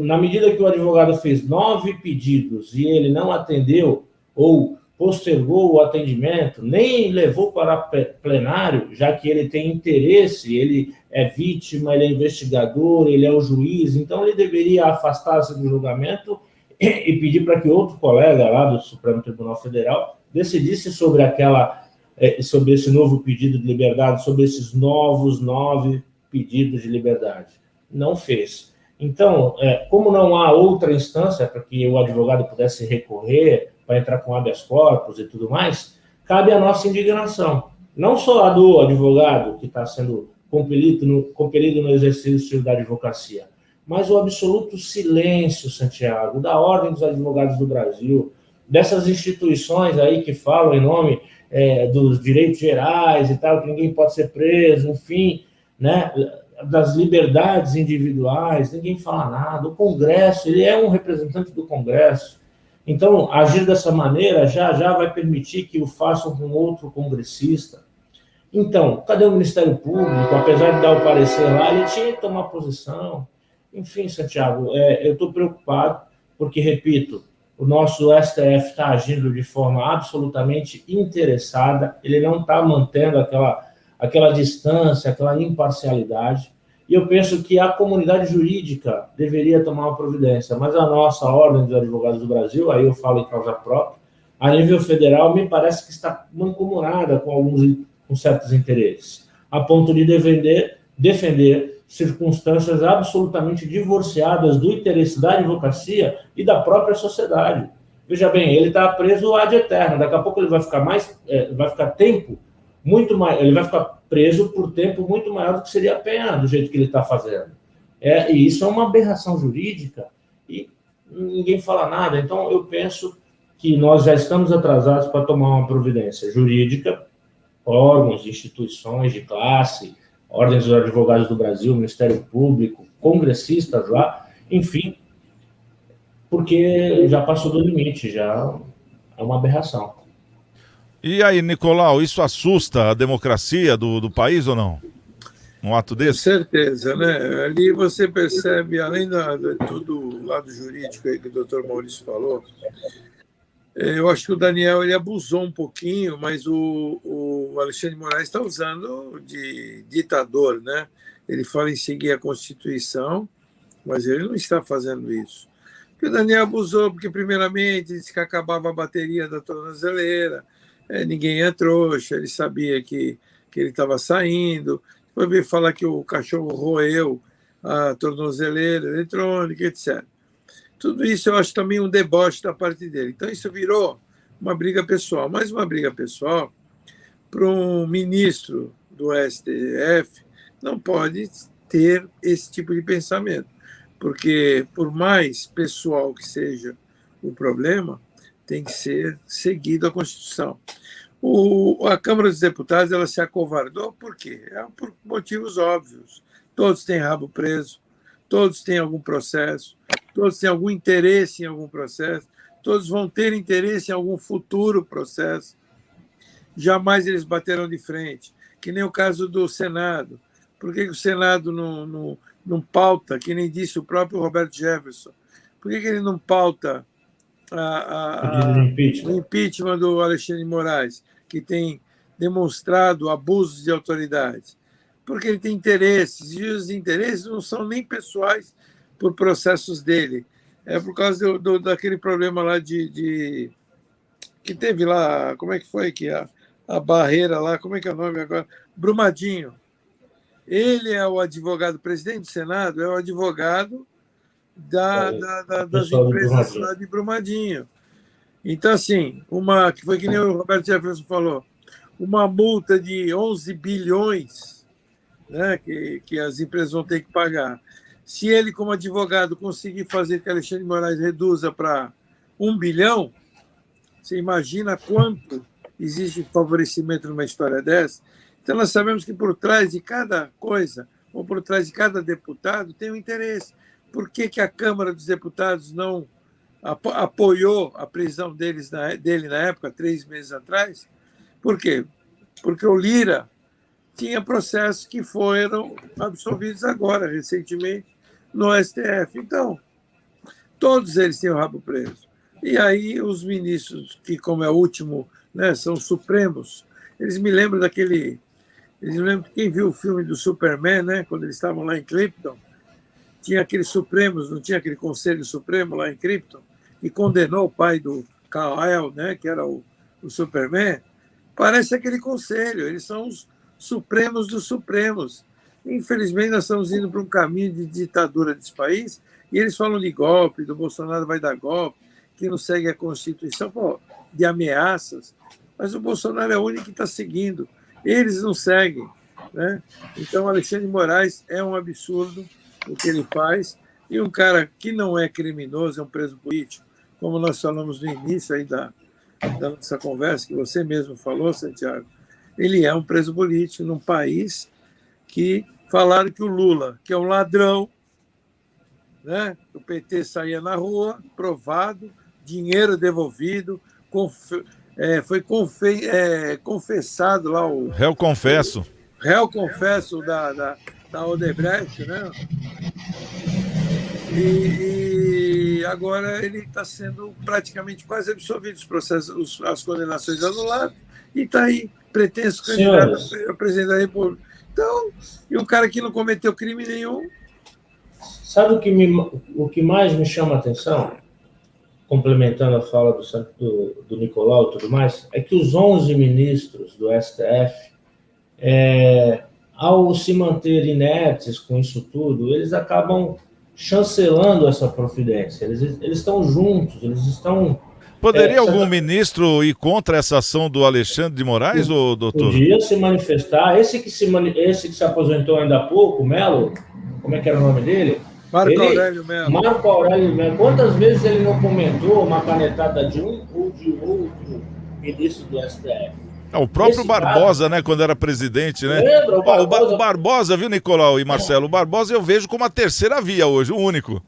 na medida que o advogado fez 9 pedidos e ele não atendeu ou postergou o atendimento, nem levou para plenário, já que ele tem interesse, ele é vítima, ele é investigador, ele é o juiz, então ele deveria afastar-se do julgamento e pedir para que outro colega lá do Supremo Tribunal Federal decidisse sobre esse novo pedido de liberdade, sobre esses novos 9 pedidos de liberdade. Não fez. Então, como não há outra instância para que o advogado pudesse recorrer, para entrar com habeas corpus e tudo mais, cabe a nossa indignação. Não só a do advogado que está sendo compelido no exercício da advocacia, mas o absoluto silêncio, Santiago, da Ordem dos Advogados do Brasil, dessas instituições aí que falam em nome dos direitos gerais e tal, que ninguém pode ser preso, enfim, né, das liberdades individuais, ninguém fala nada. O Congresso, ele é um representante do Congresso. Então, agir dessa maneira já vai permitir que o façam com outro congressista. Então, cadê o Ministério Público? Apesar de dar o parecer lá, ele tinha que tomar posição. Enfim, Santiago, eu estou preocupado, porque, repito, o nosso STF está agindo de forma absolutamente interessada, ele não está mantendo aquela distância, aquela imparcialidade, e eu penso que a comunidade jurídica deveria tomar uma providência, mas a nossa Ordem dos Advogados do Brasil, aí eu falo em causa própria, a nível federal, me parece que está mancomunada com certos interesses, a ponto de defender circunstâncias absolutamente divorciadas do interesse da advocacia e da própria sociedade. Veja bem, ele está preso ad eterno, daqui a pouco ele vai ficar ele vai ficar preso por tempo muito maior do que seria a pena, do jeito que ele está fazendo. E isso é uma aberração jurídica e ninguém fala nada. Então, eu penso que nós já estamos atrasados para tomar uma providência jurídica, órgãos, instituições de classe, Ordens dos Advogados do Brasil, Ministério Público, congressistas lá, enfim, porque já passou do limite, já é uma aberração. E aí, Nicolau, isso assusta a democracia do país ou não? Um ato desse? Com certeza, né? Ali você percebe, além de todo o lado jurídico aí que o doutor Maurício falou, eu acho que o Daniel ele abusou um pouquinho, mas o Alexandre de Moraes está usando de ditador, né? Ele fala em seguir a Constituição, mas ele não está fazendo isso. Porque o Daniel abusou, porque primeiramente disse que acabava a bateria da tornozeleira, ninguém é trouxa, ele sabia que ele estava saindo, depois veio falar que o cachorro roeu a tornozeleira eletrônica, etc. Tudo isso eu acho também um deboche da parte dele. Então isso virou uma briga pessoal. Mais uma briga pessoal para um ministro do STF não pode ter esse tipo de pensamento, porque por mais pessoal que seja o problema, tem que ser seguido a Constituição. A Câmara dos Deputados ela se acovardou, por quê? Por motivos óbvios. Todos têm rabo preso, todos têm algum processo, todos têm algum interesse em algum processo, todos vão ter interesse em algum futuro processo. Jamais eles baterão de frente. Que nem o caso do Senado. Por que o Senado não pauta, que nem disse o próprio Roberto Jefferson? Por que ele não pauta o impeachment do Alexandre de Moraes, que tem demonstrado abusos de autoridade? Porque ele tem interesses, e os interesses não são nem pessoais por processos dele. É por causa daquele problema lá que teve lá, como é que foi que a barreira lá, como é que é o nome agora? Brumadinho. Ele é o advogado, o presidente do Senado é o advogado das empresas lá de Brumadinho. Então, assim, que foi que nem o Roberto Jefferson falou, uma multa de 11 bilhões, né, que as empresas vão ter que pagar. Se ele, como advogado, conseguir fazer que Alexandre de Moraes reduza para 1 bilhão, você imagina quanto existe favorecimento numa história dessa? Então, nós sabemos que por trás de cada coisa, ou por trás de cada deputado, tem um interesse. Por que a Câmara dos Deputados não apoiou a prisão dele na época, 3 meses atrás? Por quê? Porque o Lira tinha processos que foram absolvidos agora, recentemente, no STF. Então, todos eles têm o rabo preso. E aí os ministros, que como é o último, né, são supremos, eles me lembram quem viu o filme do Superman, né, quando eles estavam lá em Krypton, tinha aqueles supremos, não tinha aquele conselho supremo lá em Krypton, que condenou o pai do Kal-El, né, que era o Superman. Parece aquele conselho, eles são os supremos dos supremos. Infelizmente, nós estamos indo para um caminho de ditadura desse país, e eles falam de golpe, do Bolsonaro vai dar golpe, que não segue a Constituição, de ameaças, mas o Bolsonaro é o único que está seguindo. Eles não seguem, né? Então, Alexandre de Moraes é um absurdo o que ele faz, e um cara que não é criminoso, é um preso político, como nós falamos no início aí da nossa conversa, que você mesmo falou, Santiago, ele é um preso político num país que falaram que o Lula, que é um ladrão, né? O PT saía na rua, provado, dinheiro devolvido, foi confessado lá o... Réu confesso. Réu confesso da Odebrecht, né? E agora ele está sendo praticamente quase absolvido, os processos, as condenações anuladas, e está aí, pretenso candidato a presidente da República. Então, e um cara que não cometeu crime nenhum. Sabe o que mais me chama a atenção, complementando a fala do Nicolau e tudo mais, é que os 11 ministros do STF, ao se manter inertes com isso tudo, eles acabam chancelando essa providência. Eles estão juntos, eles estão... Poderia algum ministro ir contra essa ação do Alexandre de Moraes, doutor? Podia se manifestar. Esse que se aposentou ainda há pouco, Melo, como é que era o nome dele? Marco Aurélio Melo. Marco Aurélio Melo. Quantas vezes ele não comentou uma canetada de um ou de outro ministro do STF? O próprio Barbosa, né, quando era presidente, né? Lembra, o Barbosa, viu, Nicolau e Marcelo? O Barbosa eu vejo como a terceira via hoje, o único.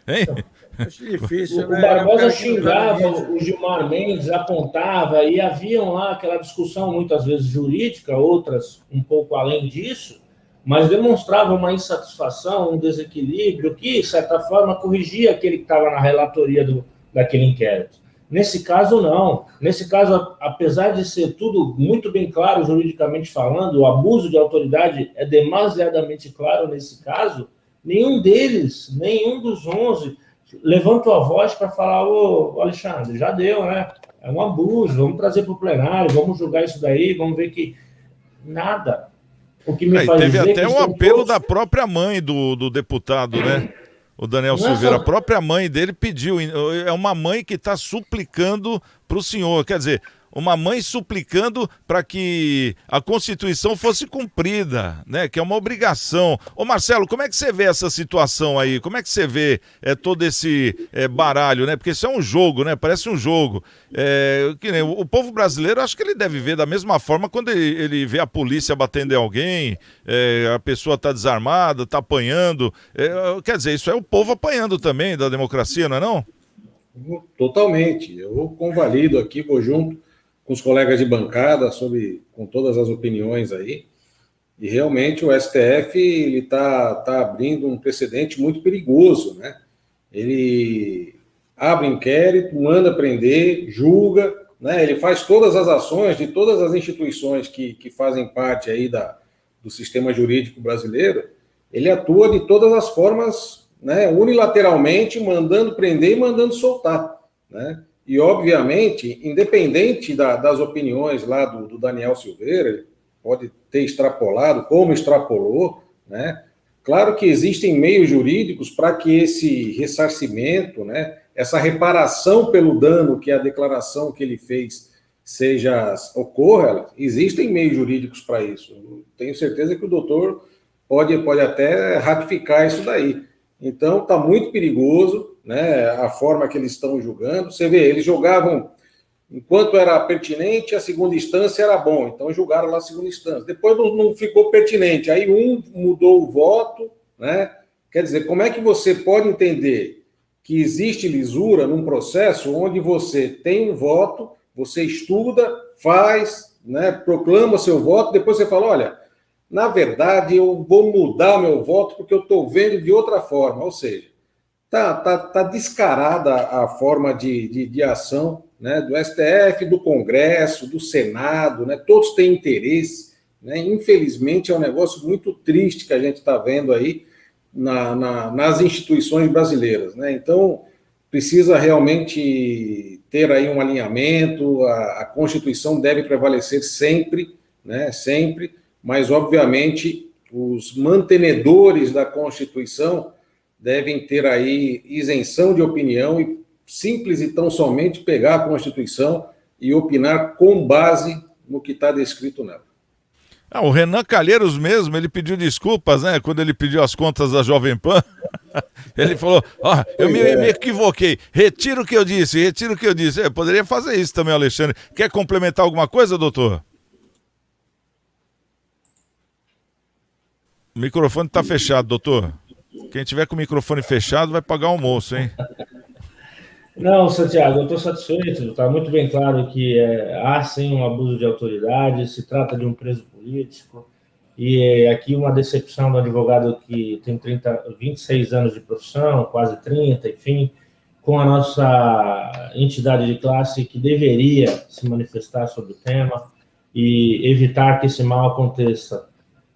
Hein? Acho difícil, né? O Barbosa xingava o Gilmar Mendes, apontava, e haviam lá aquela discussão, muitas vezes jurídica, outras um pouco além disso, mas demonstrava uma insatisfação, um desequilíbrio que, de certa forma, corrigia aquele que estava na relatoria daquele inquérito. Nesse caso, não. Nesse caso, apesar de ser tudo muito bem claro juridicamente falando, o abuso de autoridade é demasiadamente claro nesse caso, nenhum dos 11 levantou a voz para falar: ô Alexandre, já deu, né? É um abuso, vamos trazer para o plenário, vamos julgar isso daí, vamos ver que... Nada. O que me faz teve dizer até um apelo da própria mãe do deputado, né? O Daniel Silveira, a própria mãe dele pediu, é uma mãe que está suplicando para o senhor, quer dizer, uma mãe suplicando para que a Constituição fosse cumprida, né? Que é uma obrigação. Ô Marcelo, como é que você vê essa situação aí? Como é que você vê todo esse baralho, né? Porque isso é um jogo, né? Parece um jogo. Que nem o povo brasileiro, acho que ele deve ver da mesma forma quando ele vê a polícia batendo em alguém, a pessoa está desarmada, está apanhando. Quer dizer, isso é o povo apanhando também da democracia, não é não? Totalmente. Eu convalido aqui, vou junto com os colegas de bancada, com todas as opiniões aí, e realmente o STF está abrindo um precedente muito perigoso, né? Ele abre inquérito, manda prender, julga, né? Ele faz todas as ações de todas as instituições que fazem parte aí do sistema jurídico brasileiro, ele atua de todas as formas, né, unilateralmente, mandando prender e mandando soltar, né? E, obviamente, independente das opiniões lá do Daniel Silveira, ele pode ter extrapolado, como extrapolou, né? Claro que existem meios jurídicos para que esse ressarcimento, né, essa reparação pelo dano que a declaração que ele fez ocorra, existem meios jurídicos para isso. Eu tenho certeza que o doutor pode até ratificar isso daí. Então, está muito perigoso, né, a forma que eles estão julgando. Você vê, eles julgavam, enquanto era pertinente, a segunda instância era bom, então julgaram lá a segunda instância. Depois não ficou pertinente, aí mudou o voto, né? Quer dizer, como é que você pode entender que existe lisura num processo onde você tem um voto, você estuda, faz, né, proclama seu voto, depois você fala, olha, na verdade eu vou mudar meu voto porque eu estou vendo de outra forma, ou seja, tá descarada a forma de ação, né, do STF, do Congresso, do Senado, né, todos têm interesse, né, infelizmente é um negócio muito triste que a gente está vendo aí nas instituições brasileiras, né, então precisa realmente ter aí um alinhamento, a Constituição deve prevalecer sempre, né, sempre, mas obviamente os mantenedores da Constituição devem ter aí isenção de opinião e simples e tão somente pegar a Constituição e opinar com base no que está descrito nela. O Renan Calheiros mesmo, ele pediu desculpas, né, quando ele pediu as contas da Jovem Pan. Ele falou, eu me equivoquei, retiro o que eu disse. Eu poderia fazer isso também, Alexandre. Quer complementar alguma coisa, doutor? O microfone está fechado, doutor. Quem tiver com o microfone fechado vai pagar almoço, hein? Não, Santiago, eu estou satisfeito. Está muito bem claro que há sim um abuso de autoridade, se trata de um preso político. E aqui uma decepção do advogado que tem 26 anos de profissão, quase 30, enfim, com a nossa entidade de classe que deveria se manifestar sobre o tema e evitar que esse mal aconteça.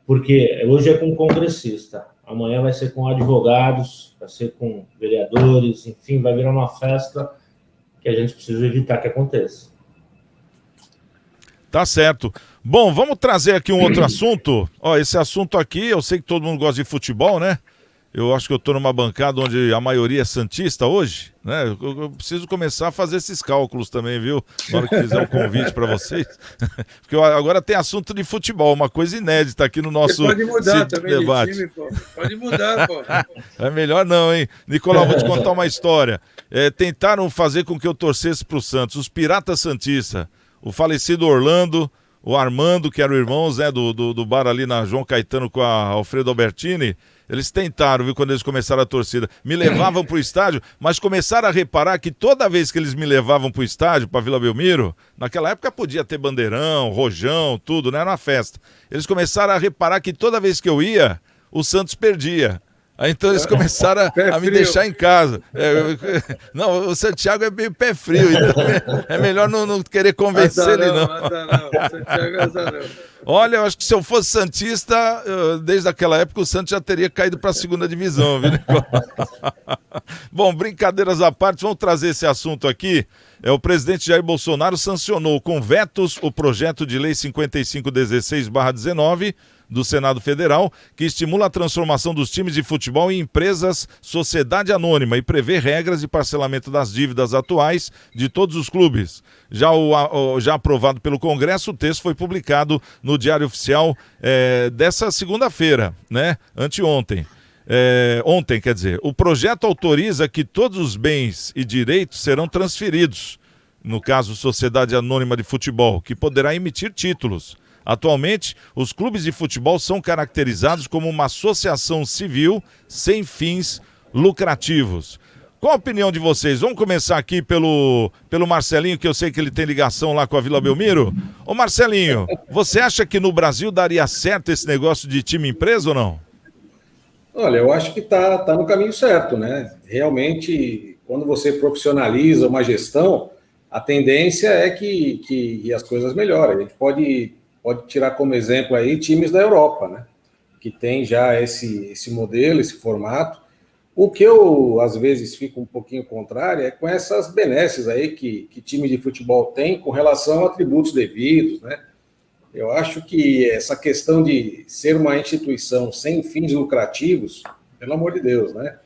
Porque hoje é com congressista, amanhã vai ser com advogados, vai ser com vereadores, enfim, vai virar uma festa que a gente precisa evitar que aconteça. Tá certo. Bom, vamos trazer aqui um outro assunto. Esse assunto aqui, eu sei que todo mundo gosta de futebol, né? Eu acho que eu estou numa bancada onde a maioria é santista hoje, né? Eu preciso começar a fazer esses cálculos também, viu? Na hora que fizer o convite para vocês. Porque agora tem assunto de futebol, uma coisa inédita aqui no nosso debate. Você pode mudar também debate. De time, pô. Pode mudar, pô. É melhor não, hein? Nicolau, vou te contar uma história. Tentaram fazer com que eu torcesse para o Santos, os Piratas Santistas, o falecido Orlando, o Armando, que eram irmãos, né, do bar ali na João Caetano com a Alfredo Albertini. Eles tentaram, viu, quando eles começaram a torcida. Me levavam pro estádio, mas começaram a reparar que toda vez que eles me levavam pro estádio, pra Vila Belmiro, naquela época podia ter bandeirão, rojão, tudo, né? Era uma festa. Eles começaram a reparar que toda vez que eu ia, o Santos perdia. Aí então eles começaram a me deixar em casa. Não, o Santiago é meio pé frio, então é melhor não querer convencer ele, não. Santiago não. Olha, eu acho que se eu fosse santista, desde aquela época o Santos já teria caído para a segunda divisão, viu, Nicolau? Bom, brincadeiras à parte, vamos trazer esse assunto aqui. O presidente Jair Bolsonaro sancionou com vetos o projeto de lei 5516/19 do Senado Federal, que estimula a transformação dos times de futebol em empresas sociedade anônima e prevê regras de parcelamento das dívidas atuais de todos os clubes. Já aprovado pelo Congresso, o texto foi publicado no Diário Oficial dessa segunda-feira, né? Anteontem. Ontem, quer dizer. O projeto autoriza que todos os bens e direitos serão transferidos, no caso Sociedade Anônima de Futebol, que poderá emitir títulos. Atualmente, os clubes de futebol são caracterizados como uma associação civil sem fins lucrativos. Qual a opinião de vocês? Vamos começar aqui pelo Marcelinho, que eu sei que ele tem ligação lá com a Vila Belmiro. Ô Marcelinho, você acha que no Brasil daria certo esse negócio de time-empresa ou não? Olha, eu acho que tá no caminho certo, né? Realmente, quando você profissionaliza uma gestão, a tendência é que as coisas melhorem. A gente pode tirar como exemplo aí times da Europa, né? Que tem já esse modelo, esse formato. O que eu, às vezes, fico um pouquinho contrário é com essas benesses aí que time de futebol tem com relação a atributos devidos, né? Eu acho que essa questão de ser uma instituição sem fins lucrativos, pelo amor de Deus, né?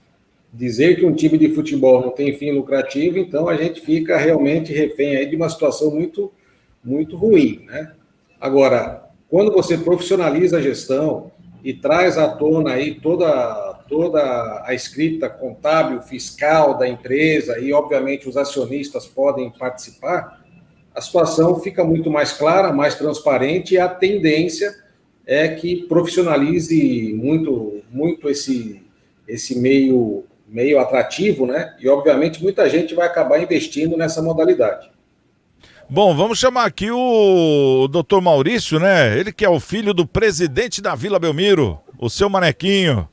Dizer que um time de futebol não tem fim lucrativo, então a gente fica realmente refém aí de uma situação muito, muito ruim, né? Agora, quando você profissionaliza a gestão e traz à tona aí toda a escrita contábil, fiscal da empresa e, obviamente, os acionistas podem participar, a situação fica muito mais clara, mais transparente e a tendência é que profissionalize muito, muito esse meio atrativo, né? E, obviamente, muita gente vai acabar investindo nessa modalidade. Bom, vamos chamar aqui o Dr. Maurício, né? Ele que é o filho do presidente da Vila Belmiro, o seu manequinho.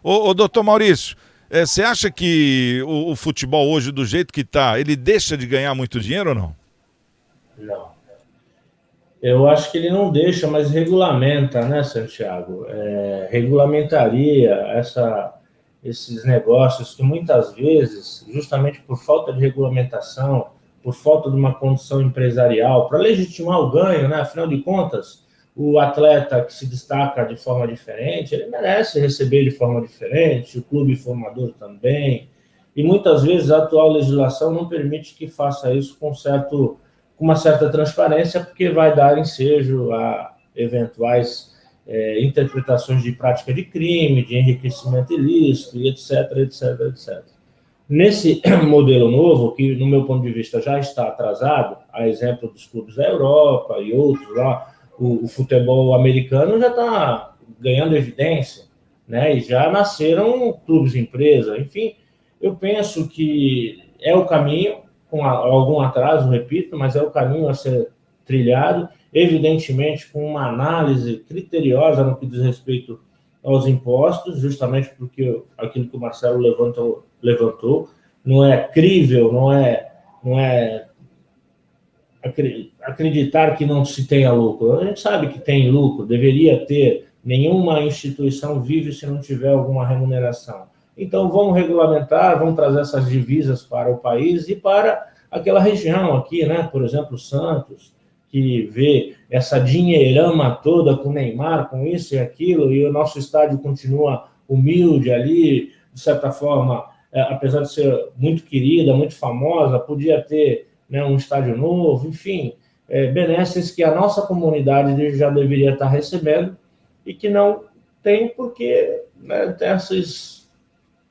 Ô doutor Maurício, você acha que o futebol hoje, do jeito que está, ele deixa de ganhar muito dinheiro ou não? Não. Eu acho que ele não deixa, mas regulamenta, né, Santiago? Regulamentaria esses negócios que muitas vezes, justamente por falta de regulamentação, por falta de uma condição empresarial, para legitimar o ganho, né? Afinal de contas, o atleta que se destaca de forma diferente, ele merece receber de forma diferente, o clube formador também, e muitas vezes a atual legislação não permite que faça isso com uma certa transparência, porque vai dar ensejo a eventuais interpretações de prática de crime, de enriquecimento ilícito, e etc, etc, etc. Nesse modelo novo, que no meu ponto de vista já está atrasado, a exemplo dos clubes da Europa e outros lá, o futebol americano já está ganhando evidência, né? E já nasceram clubes empresa. Enfim, eu penso que é o caminho, com algum atraso, repito, mas é o caminho a ser trilhado, evidentemente com uma análise criteriosa no que diz respeito aos impostos, justamente porque aquilo que o Marcelo levantou não é crível, não é acreditar que não se tenha lucro. A gente sabe que tem lucro, deveria ter. Nenhuma instituição vive se não tiver alguma remuneração. Então, vamos regulamentar, vamos trazer essas divisas para o país e para aquela região aqui, né? Por exemplo, Santos, que vê essa dinheirama toda com o Neymar, com isso e aquilo, e o nosso estádio continua humilde ali, de certa forma, apesar de ser muito querida, muito famosa, podia ter, né, um estádio novo, enfim, benesses que a nossa comunidade já deveria estar recebendo e que não tem porque, né, tem esses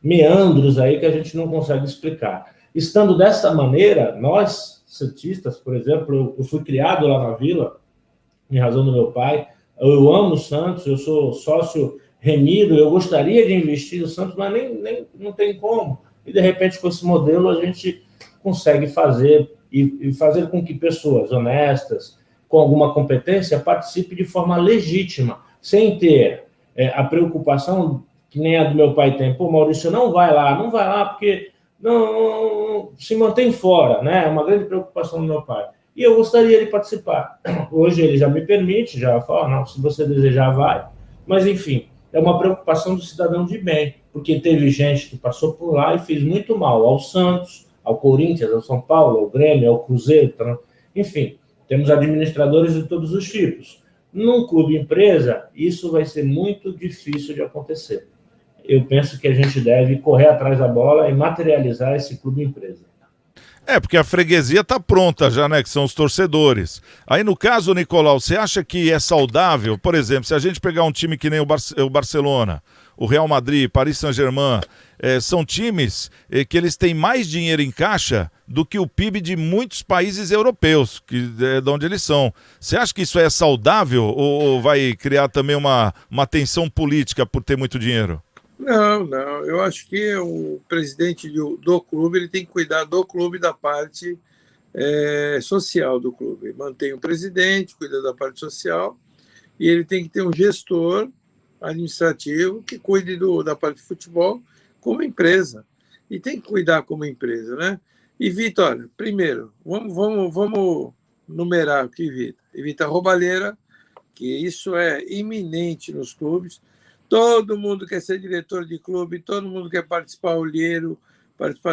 meandros aí que a gente não consegue explicar. Estando dessa maneira, nós, santistas, por exemplo, eu fui criado lá na Vila, em razão do meu pai, eu amo o Santos, eu sou sócio remido, eu gostaria de investir no Santos, mas nem não tem como. E, de repente, com esse modelo, a gente consegue fazer e fazer com que pessoas honestas, com alguma competência, participem de forma legítima, sem ter a preocupação que nem a do meu pai tem. Pô, Maurício, não vai lá, porque não se mantém fora, né? É uma grande preocupação do meu pai. E eu gostaria de participar. Hoje ele já me permite, já fala, não, se você desejar, vai. Mas, enfim, é uma preocupação do cidadão de bem, porque teve gente que passou por lá e fez muito mal ao Santos, ao Corinthians, ao São Paulo, ao Grêmio, ao Cruzeiro, enfim, temos administradores de todos os tipos. Num clube empresa, isso vai ser muito difícil de acontecer. Eu penso que a gente deve correr atrás da bola e materializar esse clube empresa. Porque a freguesia está pronta já, né, que são os torcedores. Aí, no caso, Nicolau, você acha que é saudável, por exemplo, se a gente pegar um time que nem o Barcelona, o Real Madrid, Paris Saint-Germain, são times que eles têm mais dinheiro em caixa do que o PIB de muitos países europeus, que é de onde eles são. Você acha que isso é saudável ou vai criar também uma tensão política por ter muito dinheiro? Não, eu acho que o presidente do clube ele tem que cuidar do clube, da parte social do clube. Mantém o presidente, cuida da parte social, e ele tem que ter um gestor administrativo que cuide da parte de futebol como empresa. E tem que cuidar como empresa, né? E Vitor, primeiro, vamos numerar o que evita. Evita roubalheira, que isso é iminente nos clubes. Todo mundo quer ser diretor de clube, todo mundo quer participar,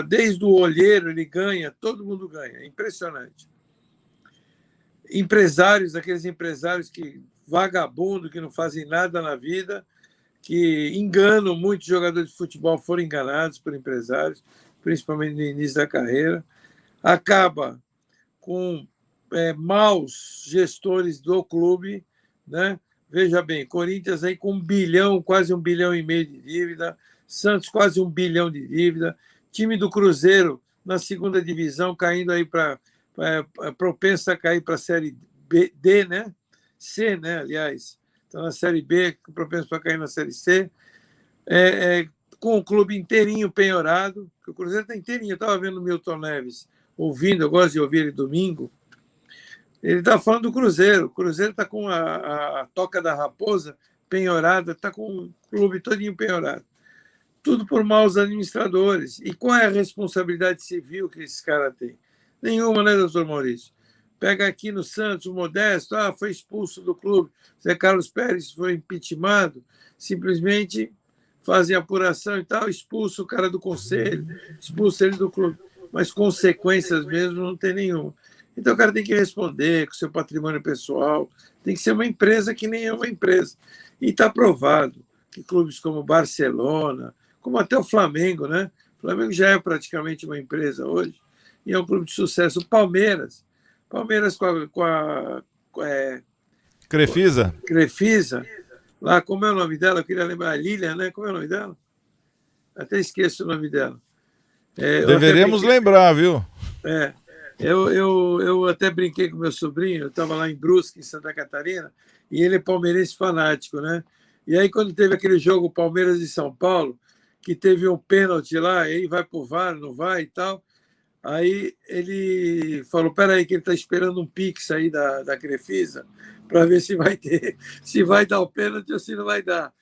desde o olheiro ele ganha, todo mundo ganha, é impressionante. Empresários, aqueles empresários vagabundo, que não fazem nada na vida, que enganam, muitos jogadores de futebol foram enganados por empresários, principalmente no início da carreira, acaba com maus gestores do clube, né? Veja bem, Corinthians aí com 1 bilhão, quase 1,5 bilhão de dívida, Santos quase 1 bilhão de dívida, time do Cruzeiro na segunda divisão caindo aí propenso a cair para a Série D, né? C, né? Aliás, está na Série B, propenso para cair na Série C, com o clube inteirinho penhorado, que o Cruzeiro está inteirinho. Eu estava vendo o Milton Neves, eu gosto de ouvir ele domingo. Ele está falando do Cruzeiro. O Cruzeiro está com a Toca da Raposa penhorada, está com o clube todinho penhorado. Tudo por maus administradores. E qual é a responsabilidade civil que esse cara tem? Nenhuma, né, doutor Maurício? Pega aqui no Santos, o Modesto, foi expulso do clube, Zé Carlos Pérez foi impeachmentado, simplesmente fazem apuração e tal, expulsa o cara do conselho, expulsa ele do clube. Mas consequências mesmo não tem nenhuma. Então o cara tem que responder com seu patrimônio pessoal, tem que ser uma empresa que nem é uma empresa. E está provado que clubes como Barcelona, como até o Flamengo, né? O Flamengo já é praticamente uma empresa hoje, e é um clube de sucesso. O Palmeiras com a Crefisa, lá, como é o nome dela? Eu queria lembrar, a Lilian, né? Como é o nome dela? Até esqueço o nome dela. Deveríamos lembrar, viu? Eu até brinquei com meu sobrinho, eu estava lá em Brusque, em Santa Catarina, e ele é palmeirense fanático, né? E aí, quando teve aquele jogo Palmeiras e São Paulo, que teve um pênalti lá, e aí vai pro VAR, não vai e tal, aí ele falou, peraí, que ele está esperando um pix aí da Crefisa para ver se vai dar o pênalti ou se não vai dar.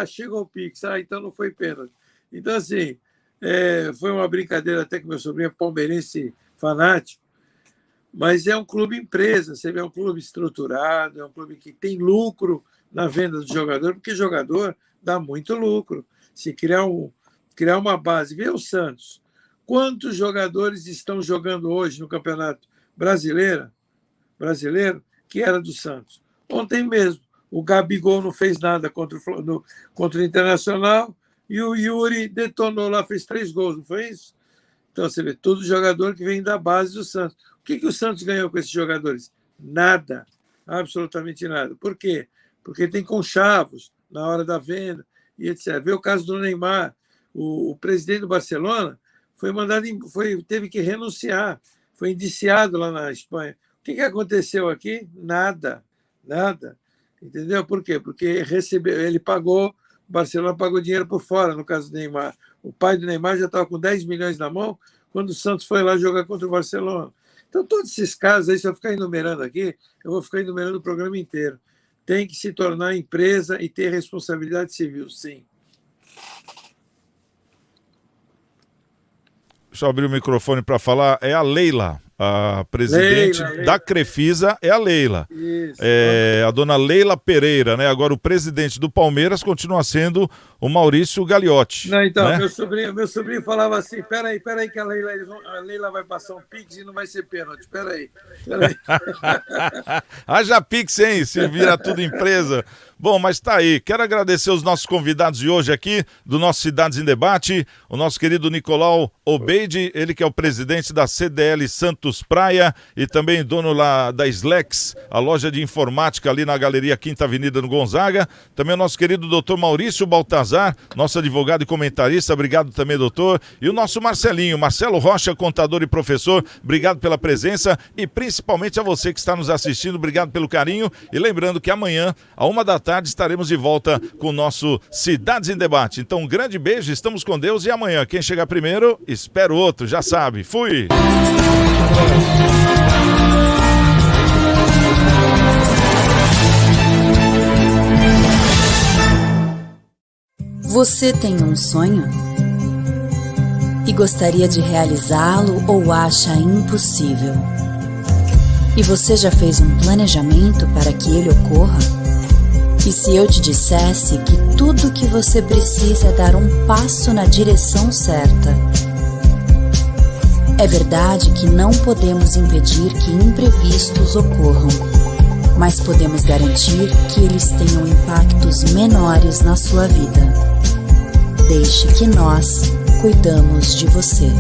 Chegou o pix, então não foi pênalti. Então, assim, foi uma brincadeira até que meu sobrinho é palmeirense fanático, mas é um clube empresa, você vê, é um clube estruturado, é um clube que tem lucro na venda do jogador, porque jogador dá muito lucro. Se criar uma base, vê o Santos. Quantos jogadores estão jogando hoje no Campeonato Brasileiro que era do Santos? Ontem mesmo, o Gabigol não fez nada contra o Internacional e o Yuri detonou lá, fez 3 gols, não foi isso? Então, você vê, todo jogador que vem da base do Santos. O que o Santos ganhou com esses jogadores? Nada, absolutamente nada. Por quê? Porque tem conchavos na hora da venda e etc. Vê o caso do Neymar. O presidente do Barcelona teve que renunciar, foi indiciado lá na Espanha. O que aconteceu aqui? Nada. Entendeu? Por quê? Porque o Barcelona pagou dinheiro por fora, no caso do Neymar. O pai do Neymar já estava com 10 milhões na mão quando o Santos foi lá jogar contra o Barcelona. Então, todos esses casos aí, se eu ficar enumerando aqui, eu vou ficar enumerando o programa inteiro. Tem que se tornar empresa e ter responsabilidade civil, sim. Deixa eu abrir o microfone para falar. É a Leila, a presidente da Crefisa, é a Leila. Isso. A dona Leila Pereira, né? Agora o presidente do Palmeiras continua sendo o Maurício Gagliotti. Não, então, né? meu sobrinho falava assim, peraí que a Leila vai passar um pix e não vai ser pênalti, peraí. Haja pix, hein? Se vira tudo empresa. Bom, mas tá aí. Quero agradecer os nossos convidados de hoje aqui, do nosso Cidades em Debate, o nosso querido Nicolau Obeide, ele que é o presidente da CDL Santos Praia e também dono lá da Slex, a loja de informática ali na Galeria Quinta Avenida no Gonzaga. Também o nosso querido doutor Maurício Baltazar, nosso advogado e comentarista, obrigado também, doutor. E o nosso Marcelo Rocha, contador e professor, obrigado pela presença e principalmente a você que está nos assistindo, obrigado pelo carinho. E lembrando que amanhã, à 13h, tarde estaremos de volta com o nosso Cidades em Debate. Então, um grande beijo, estamos com Deus e amanhã, quem chegar primeiro, espera o outro, já sabe. Fui! Você tem um sonho? E gostaria de realizá-lo ou acha impossível? E você já fez um planejamento para que ele ocorra? E se eu te dissesse que tudo o que você precisa é dar um passo na direção certa? É verdade que não podemos impedir que imprevistos ocorram, mas podemos garantir que eles tenham impactos menores na sua vida. Deixe que nós cuidamos de você.